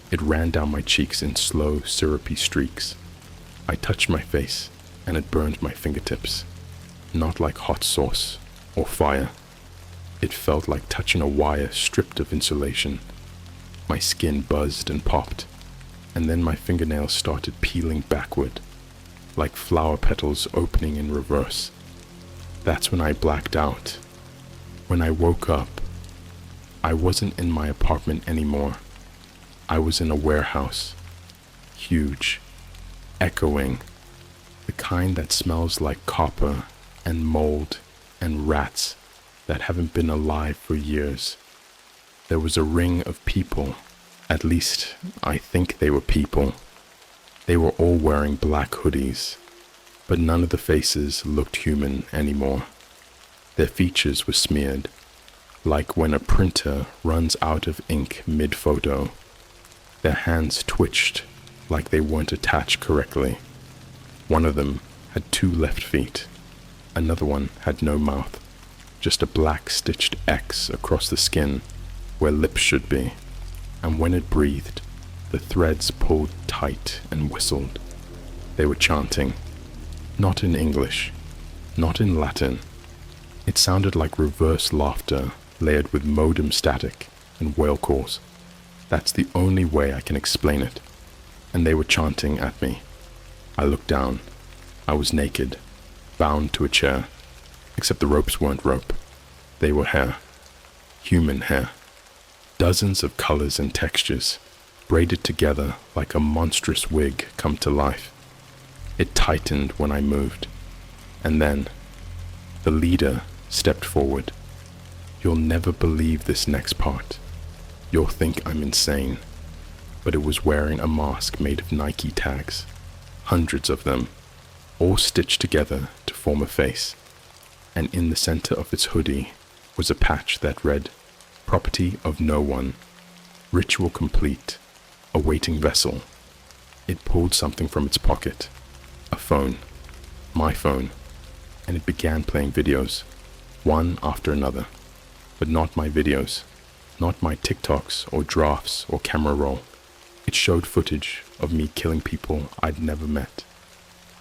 It ran down my cheeks in slow, syrupy streaks. I touched my face, and it burned my fingertips. Not like hot sauce or fire. It felt like touching a wire stripped of insulation. My skin buzzed and popped, and then my fingernails started peeling backward, like flower petals opening in reverse. That's when I blacked out. When I woke up, I wasn't in my apartment anymore. I was in a warehouse, huge, echoing, the kind that smells like copper and mold and rats that haven't been alive for years. There was a ring of people, at least I think they were people. They were all wearing black hoodies, but none of the faces looked human anymore. Their features were smeared, like when a printer runs out of ink mid-photo. Their hands twitched like they weren't attached correctly. One of them had 2 left feet. Another one had no mouth, just a black stitched X across the skin where lips should be. And when it breathed, the threads pulled tight and whistled. They were chanting, not in English, not in Latin. It sounded like reverse laughter layered with modem static and whale calls. That's the only way I can explain it. And they were chanting at me. I looked down. I was naked, bound to a chair, except the ropes weren't rope. They were hair, human hair. Dozens of colors and textures, braided together like a monstrous wig come to life. It tightened when I moved. And then, the leader stepped forward. You'll never believe this next part. You'll think I'm insane. But it was wearing a mask made of Nike tags. Hundreds of them, all stitched together to form a face. And in the center of its hoodie was a patch that read, "Property of no one. Ritual complete. Awaiting vessel." It pulled something from its pocket. A phone. My phone. And it began playing videos, one after another. But not my videos. Not my TikToks or drafts or camera roll. It showed footage of me killing people I'd never met.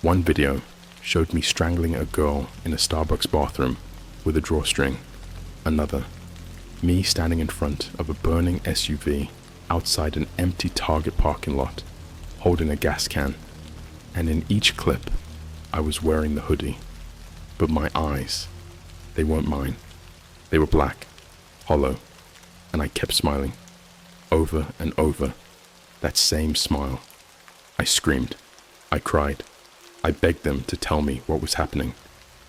One video showed me strangling a girl in a Starbucks bathroom with a drawstring. Another, me standing in front of a burning SUV outside an empty Target parking lot, holding a gas can. And in each clip, I was wearing the hoodie. But my eyes, they weren't mine. They were black, hollow, and I kept smiling, over and over, that same smile. I screamed. I cried. I begged them to tell me what was happening,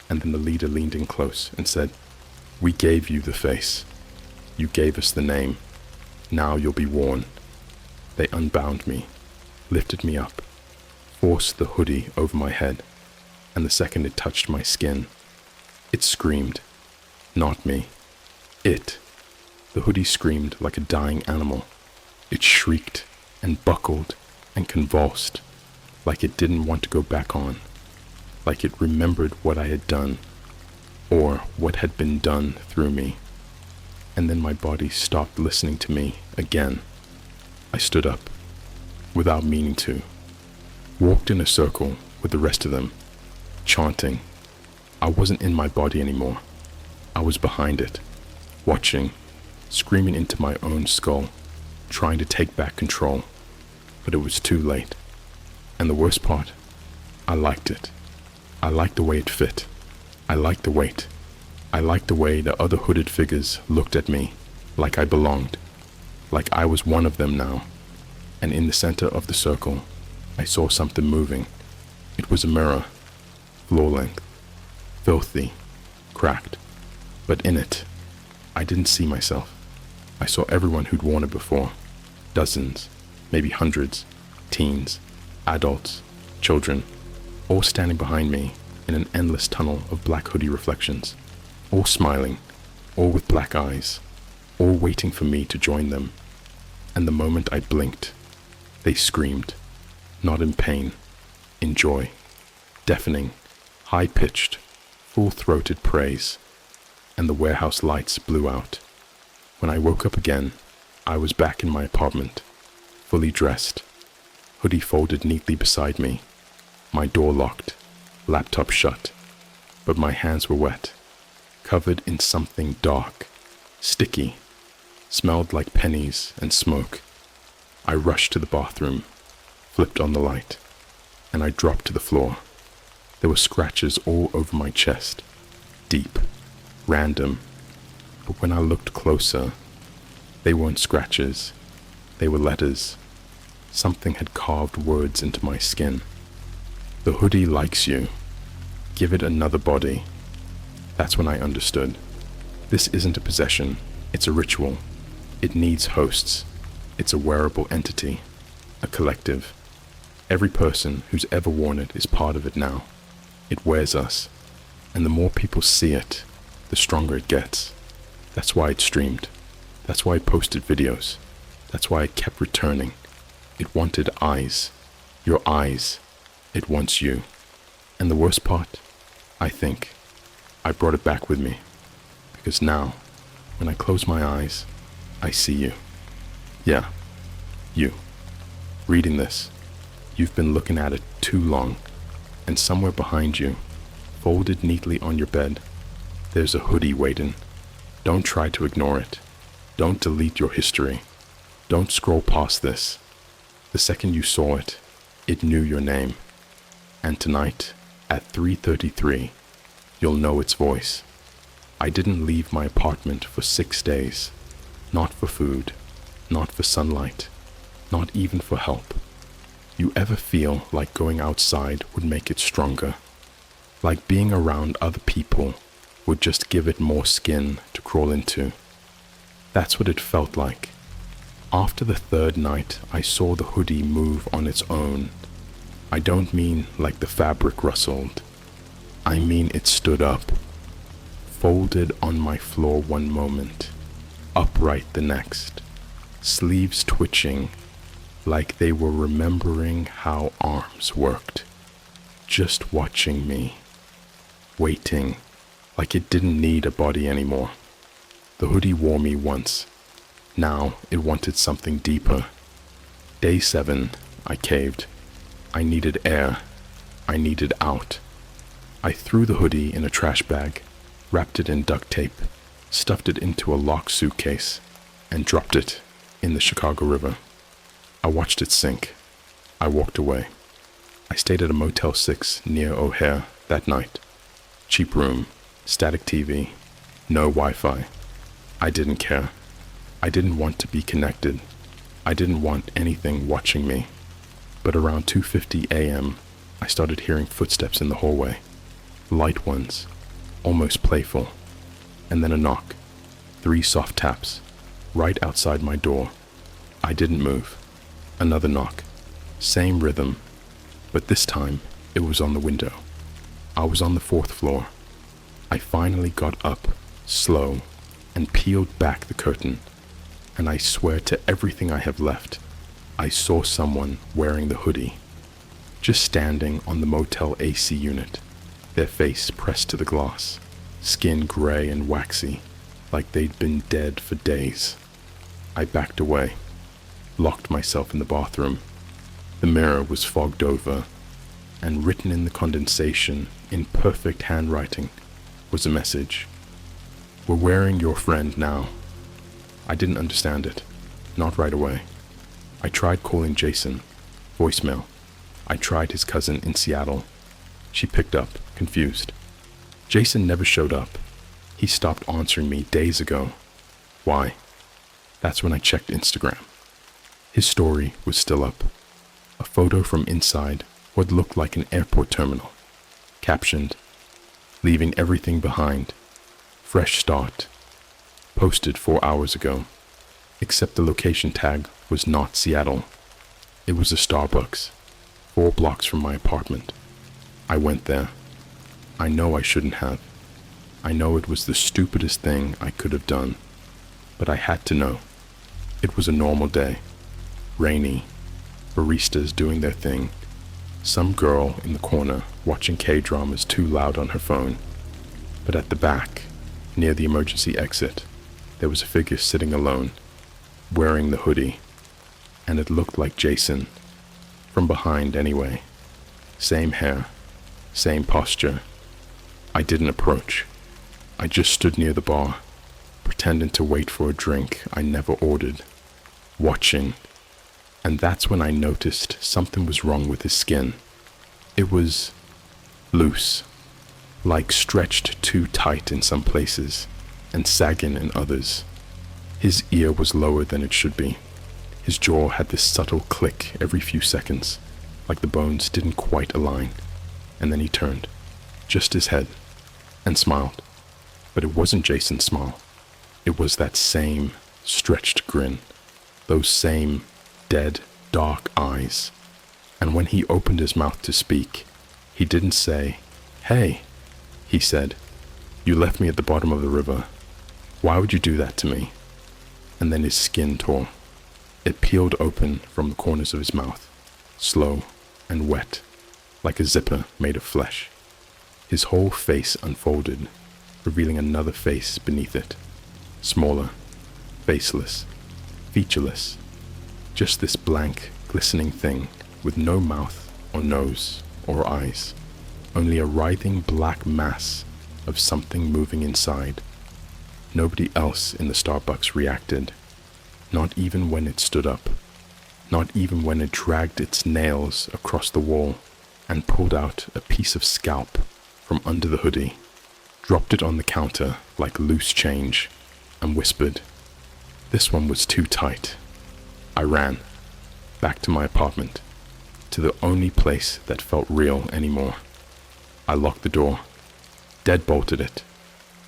and then the leader leaned in close and said, "We gave you the face. You gave us the name. Now you'll be worn." They unbound me, lifted me up, forced the hoodie over my head, and the second it touched my skin, it screamed. Not me. It. The hoodie screamed like a dying animal. It shrieked and buckled and convulsed, like it didn't want to go back on, like it remembered what I had done, or what had been done through me. And then my body stopped listening to me again. I stood up, without meaning to, walked in a circle with the rest of them, chanting. I wasn't in my body anymore. I was behind it, watching, screaming into my own skull, trying to take back control, but it was too late. And the worst part, I liked it. I liked the way it fit. I liked the weight. I liked the way the other hooded figures looked at me, like I belonged, like I was one of them now. And in the center of the circle, I saw something moving. It was a mirror, floor length, filthy, cracked. But in it, I didn't see myself. I saw everyone who'd worn it before. Dozens, maybe hundreds, teens, adults, children, all standing behind me in an endless tunnel of black hoodie reflections, all smiling, all with black eyes, all waiting for me to join them. And the moment I blinked, they screamed, not in pain, in joy, deafening, high-pitched, full-throated praise, and the warehouse lights blew out. When I woke up again, I was back in my apartment, fully dressed, hoodie folded neatly beside me, my door locked, laptop shut, but my hands were wet, covered in something dark, sticky, smelled like pennies and smoke. I rushed to the bathroom, flipped on the light, and I dropped to the floor. There were scratches all over my chest, deep, random, but when I looked closer, they weren't scratches. They were letters. Something had carved words into my skin. The hoodie likes you. Give it another body. That's when I understood. This isn't a possession. It's a ritual. It needs hosts. It's a wearable entity. A collective. Every person who's ever worn it is part of it now. It wears us. And the more people see it, the stronger it gets. That's why it streamed. That's why it posted videos. That's why it kept returning. It wanted eyes. Your eyes. It wants you. And the worst part, I think, I brought it back with me. Because now, when I close my eyes, I see you. Yeah, you. Reading this, you've been looking at it too long, and somewhere behind you, folded neatly on your bed, there's a hoodie waiting. Don't try to ignore it. Don't delete your history. Don't scroll past this. The second you saw it, it knew your name. And tonight, at 3:33, you'll know its voice. I didn't leave my apartment for 6 days. Not for food, not for sunlight, not even for help. You ever feel like going outside would make it stronger? Like being around other people would just give it more skin to crawl into? That's what it felt like. After the third night, I saw the hoodie move on its own. I don't mean like the fabric rustled. I mean it stood up, folded on my floor one moment, upright the next, sleeves twitching like they were remembering how arms worked, just watching me, waiting like it didn't need a body anymore. The hoodie wore me once. Now it wanted something deeper. Day 7, I caved. I needed air. I needed out. I threw the hoodie in a trash bag, wrapped it in duct tape, stuffed it into a locked suitcase, and dropped it in the Chicago River. I watched it sink. I walked away. I stayed at a Motel 6 near O'Hare that night. Cheap room, static TV, no Wi-Fi. I didn't care. I didn't want to be connected. I didn't want anything watching me. But around 2:50 a.m., I started hearing footsteps in the hallway. Light ones, almost playful. And then a knock. 3 soft taps, right outside my door. I didn't move. Another knock. Same rhythm. But this time, it was on the window. I was on the 4th floor. I finally got up, slow, and peeled back the curtain. And I swear to everything I have left, I saw someone wearing the hoodie, just standing on the motel AC unit, their face pressed to the glass, skin gray and waxy, like they'd been dead for days. I backed away, locked myself in the bathroom. The mirror was fogged over, and written in the condensation in perfect handwriting was a message. We're wearing your friend now. I didn't understand it, not right away. I tried calling Jason, voicemail. I tried his cousin in Seattle. She picked up, confused. Jason never showed up. He stopped answering me days ago. Why? That's when I checked Instagram. His story was still up. A photo from inside what looked like an airport terminal. Captioned, "Leaving everything behind. Fresh start. Posted 4 hours ago." Except the location tag was not Seattle. It was a Starbucks, 4 blocks from my apartment. I went there. I know I shouldn't have. I know it was the stupidest thing I could have done. But I had to know. It was a normal day. Rainy. Baristas doing their thing. Some girl in the corner watching K-dramas too loud on her phone. But at the back, near the emergency exit, there was a figure sitting alone, wearing the hoodie, and it looked like Jason, from behind anyway. Same hair, same posture. I didn't approach. I just stood near the bar, pretending to wait for a drink I never ordered, watching, and that's when I noticed something was wrong with his skin. It was loose, like stretched too tight in some places, and sagging in others. His ear was lower than it should be. His jaw had this subtle click every few seconds, like the bones didn't quite align, and then he turned, just his head, and smiled. But it wasn't Jason's smile. It was that same stretched grin, those same dead, dark eyes. And when he opened his mouth to speak, he didn't say, "Hey," he said, "You left me at the bottom of the river. Why would you do that to me?" And then his skin tore. It peeled open from the corners of his mouth, slow and wet, like a zipper made of flesh. His whole face unfolded, revealing another face beneath it, smaller, faceless, featureless, just this blank, glistening thing with no mouth or nose or eyes, only a writhing black mass of something moving inside. Nobody else in the Starbucks reacted, not even when it stood up, not even when it dragged its nails across the wall and pulled out a piece of scalp from under the hoodie, dropped it on the counter like loose change, and whispered. This one was too tight. I ran, back to my apartment, to the only place that felt real anymore. I locked the door, deadbolted it,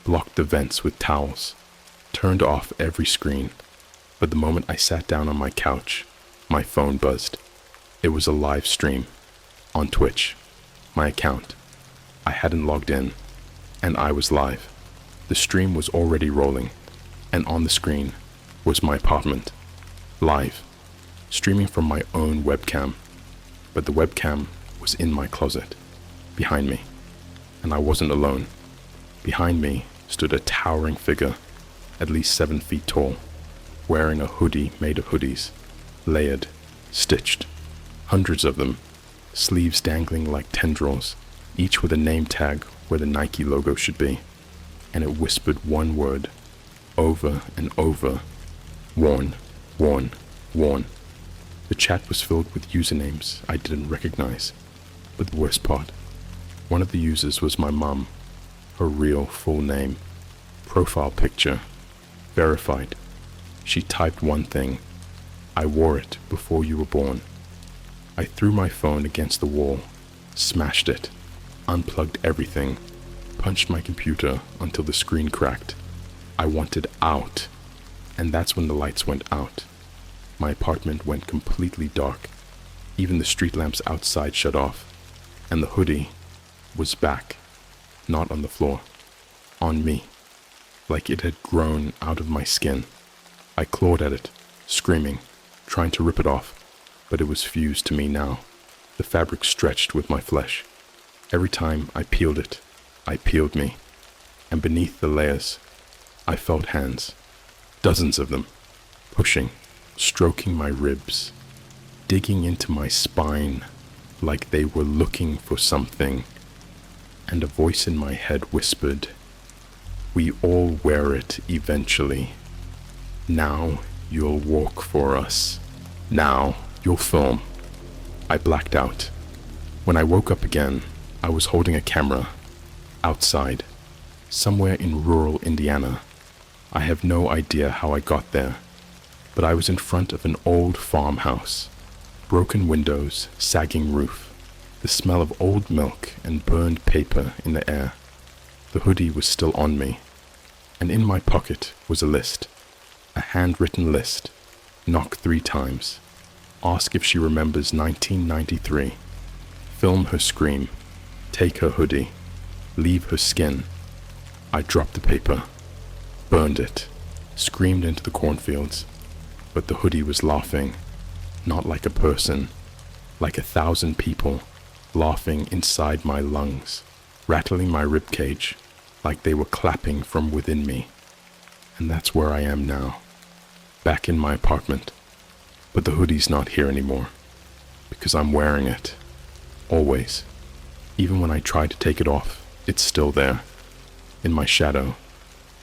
blocked the vents with towels, turned off every screen. But the moment I sat down on my couch, my phone buzzed. It was a live stream, on Twitch, my account. I hadn't logged in, and I was live. The stream was already rolling, and on the screen was my apartment, live, streaming from my own webcam. But the webcam was in my closet, behind me, and I wasn't alone. Behind me stood a towering figure, at least 7 feet tall, wearing a hoodie made of hoodies, layered, stitched, hundreds of them, sleeves dangling like tendrils, each with a name tag where the Nike logo should be, and it whispered one word, over and over, warn, warn, warn. The chat was filled with usernames I didn't recognize, but the worst part, one of the users was my mum, her real full name, profile picture, verified. She typed one thing, "I wore it before you were born." I threw my phone against the wall, smashed it, unplugged everything, punched my computer until the screen cracked. I wanted out, and that's when the lights went out. My apartment went completely dark. Even the street lamps outside shut off, and the hoodie was back, not on the floor, on me, like it had grown out of my skin. I clawed at it, screaming, trying to rip it off, but it was fused to me now. The fabric stretched with my flesh. Every time I peeled it me, and beneath the layers, I felt hands, dozens of them, pushing, stroking my ribs, digging into my spine like they were looking for something, and a voice in my head whispered, "We all wear it eventually. Now you'll walk for us. Now you'll film." I blacked out. When I woke up again, I was holding a camera, outside, somewhere in rural Indiana. I have no idea how I got there, but I was in front of an old farmhouse, broken windows, sagging roof, the smell of old milk and burned paper in the air. The hoodie was still on me, and in my pocket was a list, a handwritten list. Knock 3 times. Ask if she remembers 1993. Film her scream. Take her hoodie. Leave her skin. I dropped the paper, burned it, screamed into the cornfields, but the hoodie was laughing, not like a person, like 1,000 people, laughing inside my lungs, rattling my ribcage, like they were clapping from within me. And that's where I am now, back in my apartment. But the hoodie's not here anymore, because I'm wearing it, always. Even when I try to take it off, it's still there, in my shadow,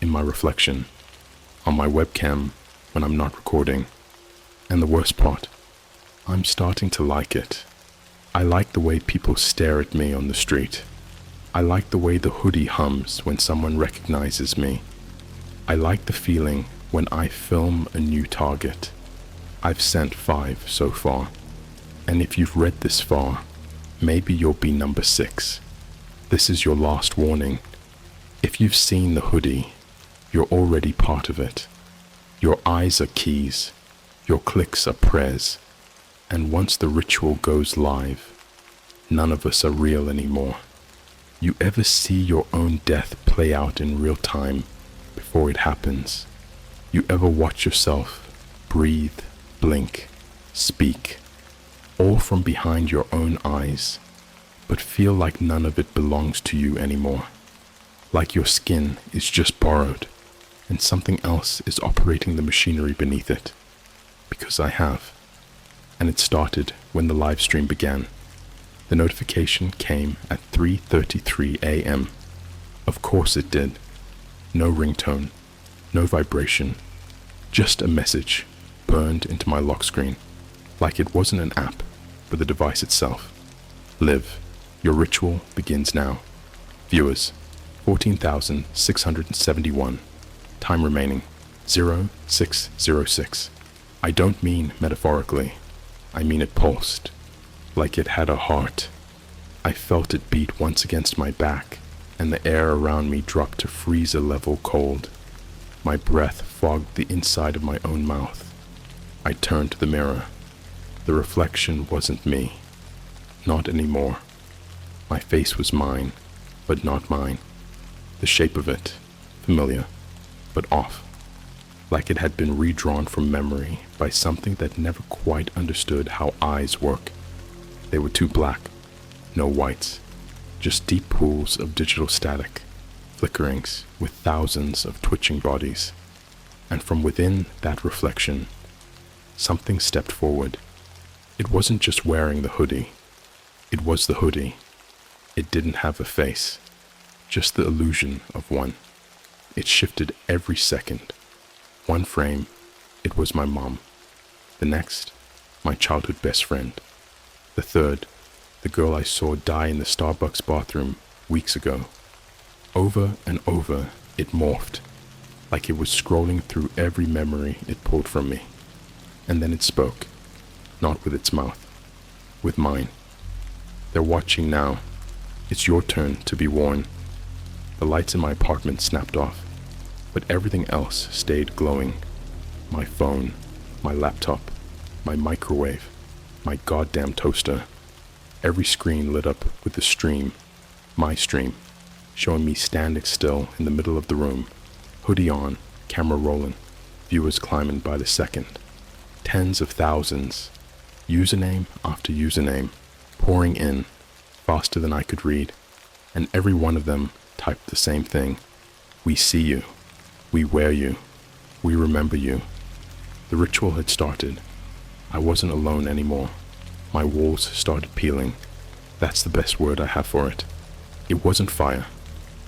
in my reflection, on my webcam when I'm not recording. And the worst part, I'm starting to like it. I like the way people stare at me on the street. I like the way the hoodie hums when someone recognizes me. I like the feeling when I film a new target. I've sent 5 so far, and if you've read this far, maybe you'll be number 6. This is your last warning. If you've seen the hoodie, you're already part of it. Your eyes are keys, your clicks are prayers, and once the ritual goes live, none of us are real anymore. You ever see your own death play out in real time before it happens? You ever watch yourself breathe, blink, speak, all from behind your own eyes, but feel like none of it belongs to you anymore? Like your skin is just borrowed, and something else is operating the machinery beneath it. Because I have. And it started when the live stream began. The notification came at 3:33 a.m. Of course it did. No ringtone, no vibration, just a message burned into my lock screen, like it wasn't an app, but the device itself. Live. Your ritual begins now. Viewers, 14,671. Time remaining, 0606. I don't mean metaphorically. I mean it pulsed, like it had a heart. I felt it beat once against my back, and the air around me dropped to freezer-level cold. My breath fogged the inside of my own mouth. I turned to the mirror. The reflection wasn't me. Not anymore. My face was mine, but not mine. The shape of it, familiar, but off. Like it had been redrawn from memory by something that never quite understood how eyes work. They were too black, no whites, just deep pools of digital static, flickerings with thousands of twitching bodies. And from within that reflection, something stepped forward. It wasn't just wearing the hoodie. It was the hoodie. It didn't have a face, just the illusion of one. It shifted every second. One frame, it was my mom. The next, my childhood best friend. The third, the girl I saw die in the Starbucks bathroom weeks ago. Over and over, it morphed, like it was scrolling through every memory it pulled from me. And then it spoke, not with its mouth, with mine. They're watching now. It's your turn to be worn. The lights in my apartment snapped off, but everything else stayed glowing. My phone, my laptop, my microwave, my goddamn toaster. Every screen lit up with the stream, my stream, showing me standing still in the middle of the room, hoodie on, camera rolling, viewers climbing by the second. Tens of thousands, username after username, pouring in, faster than I could read, and every one of them typed the same thing. We see you. We wear you. We remember you. The ritual had started. I wasn't alone anymore. My walls started peeling. That's the best word I have for it. It wasn't fire.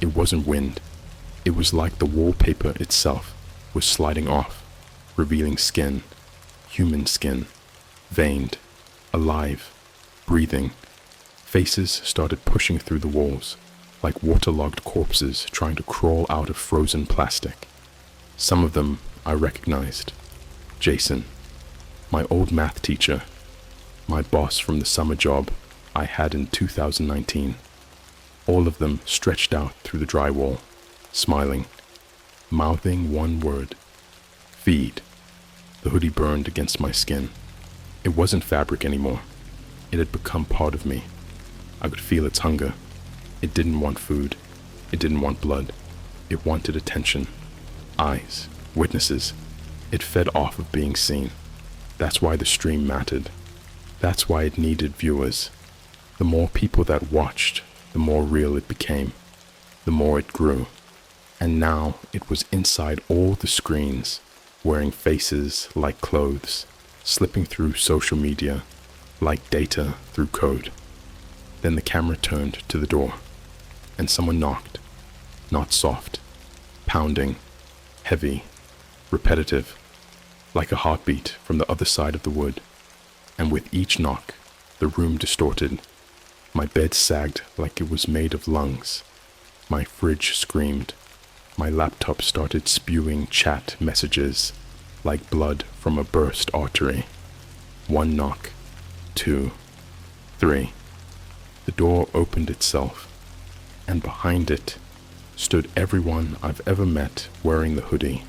It wasn't wind. It was like the wallpaper itself was sliding off, revealing skin, human skin, veined, alive, breathing. Faces started pushing through the walls, like waterlogged corpses trying to crawl out of frozen plastic. Some of them I recognized. Jason, my old math teacher, my boss from the summer job I had in 2019. All of them stretched out through the drywall, smiling, mouthing one word: feed. The hoodie burned against my skin. It wasn't fabric anymore. It had become part of me. I could feel its hunger. It didn't want food. It didn't want blood. It wanted attention. Eyes. Witnesses. It fed off of being seen. That's why the stream mattered. That's why it needed viewers. The more people that watched, the more real it became. The more it grew. And now it was inside all the screens, wearing faces like clothes, slipping through social media, like data through code. Then the camera turned to the door, and someone knocked. Not soft, pounding, heavy, repetitive, like a heartbeat from the other side of the wood. And with each knock, the room distorted. My bed sagged like it was made of lungs. My fridge screamed. My laptop started spewing chat messages. like blood from a burst artery. One knock, two, three. The door opened itself, and behind it stood everyone I've ever met wearing the hoodie,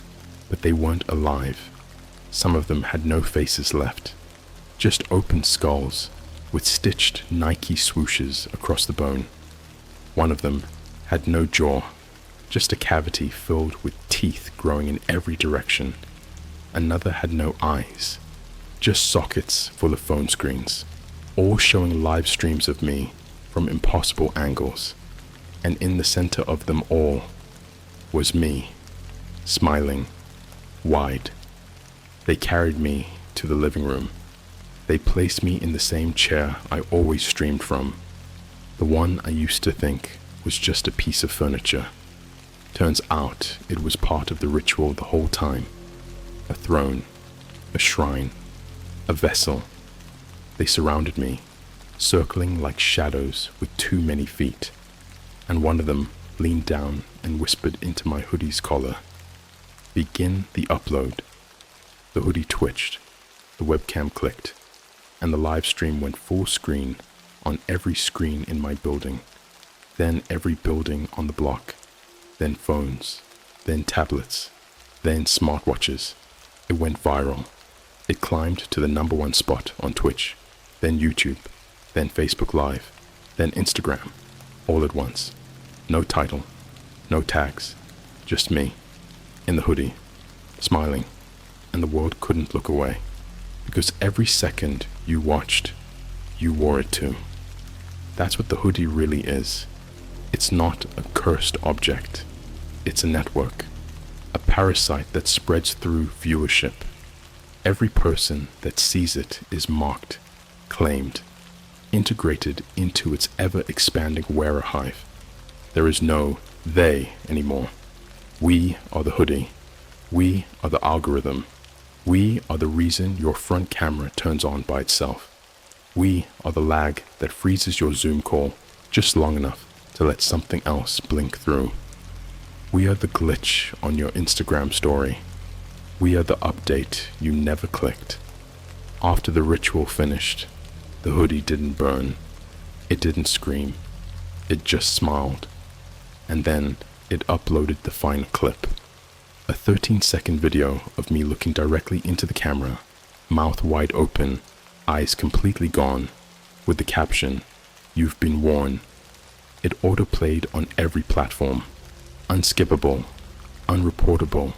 but they weren't alive. Some of them had no faces left, just open skulls with stitched Nike swooshes across the bone. One of them had no jaw, just a cavity filled with teeth growing in every direction. Another had no eyes, just sockets full of phone screens, all showing live streams of me from impossible angles. And in the center of them all was me, smiling, wide. They carried me to the living room. They placed me in the same chair I always streamed from, the one I used to think was just a piece of furniture. Turns out it was part of the ritual the whole time. A throne, a shrine, a vessel. They surrounded me, circling like shadows with too many feet, and one of them leaned down and whispered into my hoodie's collar, "Begin the upload." The hoodie twitched, the webcam clicked, and the live stream went full screen on every screen in my building, then every building on the block, then phones, then tablets, then smartwatches. It went viral. It climbed to the #1 spot on Twitch, then YouTube, then Facebook Live, then Instagram, all at once. No title, no tags, just me, in the hoodie, smiling, and the world couldn't look away. Because every second you watched, you wore it too. That's what the hoodie really is. It's not a cursed object. It's a network, a parasite that spreads through viewership. Every person that sees it is marked, claimed, integrated into its ever-expanding wearer hive. There is no they anymore. We are the hoodie. We are the algorithm. We are the reason your front camera turns on by itself. We are the lag that freezes your Zoom call just long enough to let something else blink through. We are the glitch on your Instagram story. We are the update you never clicked. After the ritual finished, the hoodie didn't burn. It didn't scream. It just smiled. And then it uploaded the final clip. A 13-second video of me looking directly into the camera, mouth wide open, eyes completely gone, with the caption, "You've been warned." It auto-played on every platform. Unskippable, unreportable,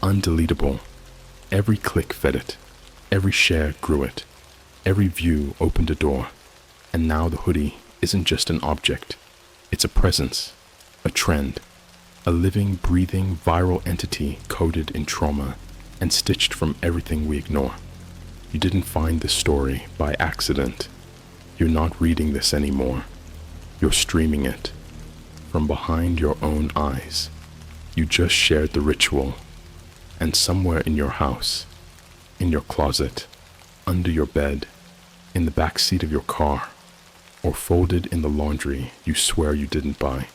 undeletable. Every click fed it. Every share grew it. Every view opened a door. And now the hoodie isn't just an object. It's a presence, a trend, a living, breathing, viral entity coded in trauma and stitched from everything we ignore. You didn't find this story by accident. You're not reading this anymore. You're streaming it from behind your own eyes. You just shared the ritual, and somewhere in your house, in your closet, under your bed, in the back seat of your car, or folded in the laundry you swear you didn't buy,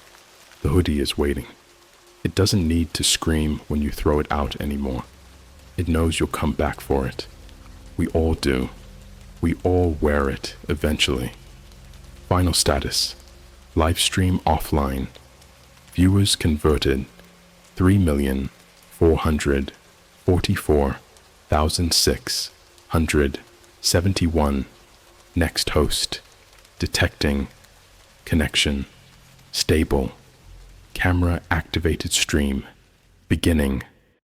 the hoodie is waiting. It doesn't need to scream when you throw it out anymore. It knows you'll come back for it. We all do. We all wear it eventually. Final status: Livestream offline. Viewers converted 3,444,671. Next host. Detecting. Connection. Stable. Camera activated stream. Beginning.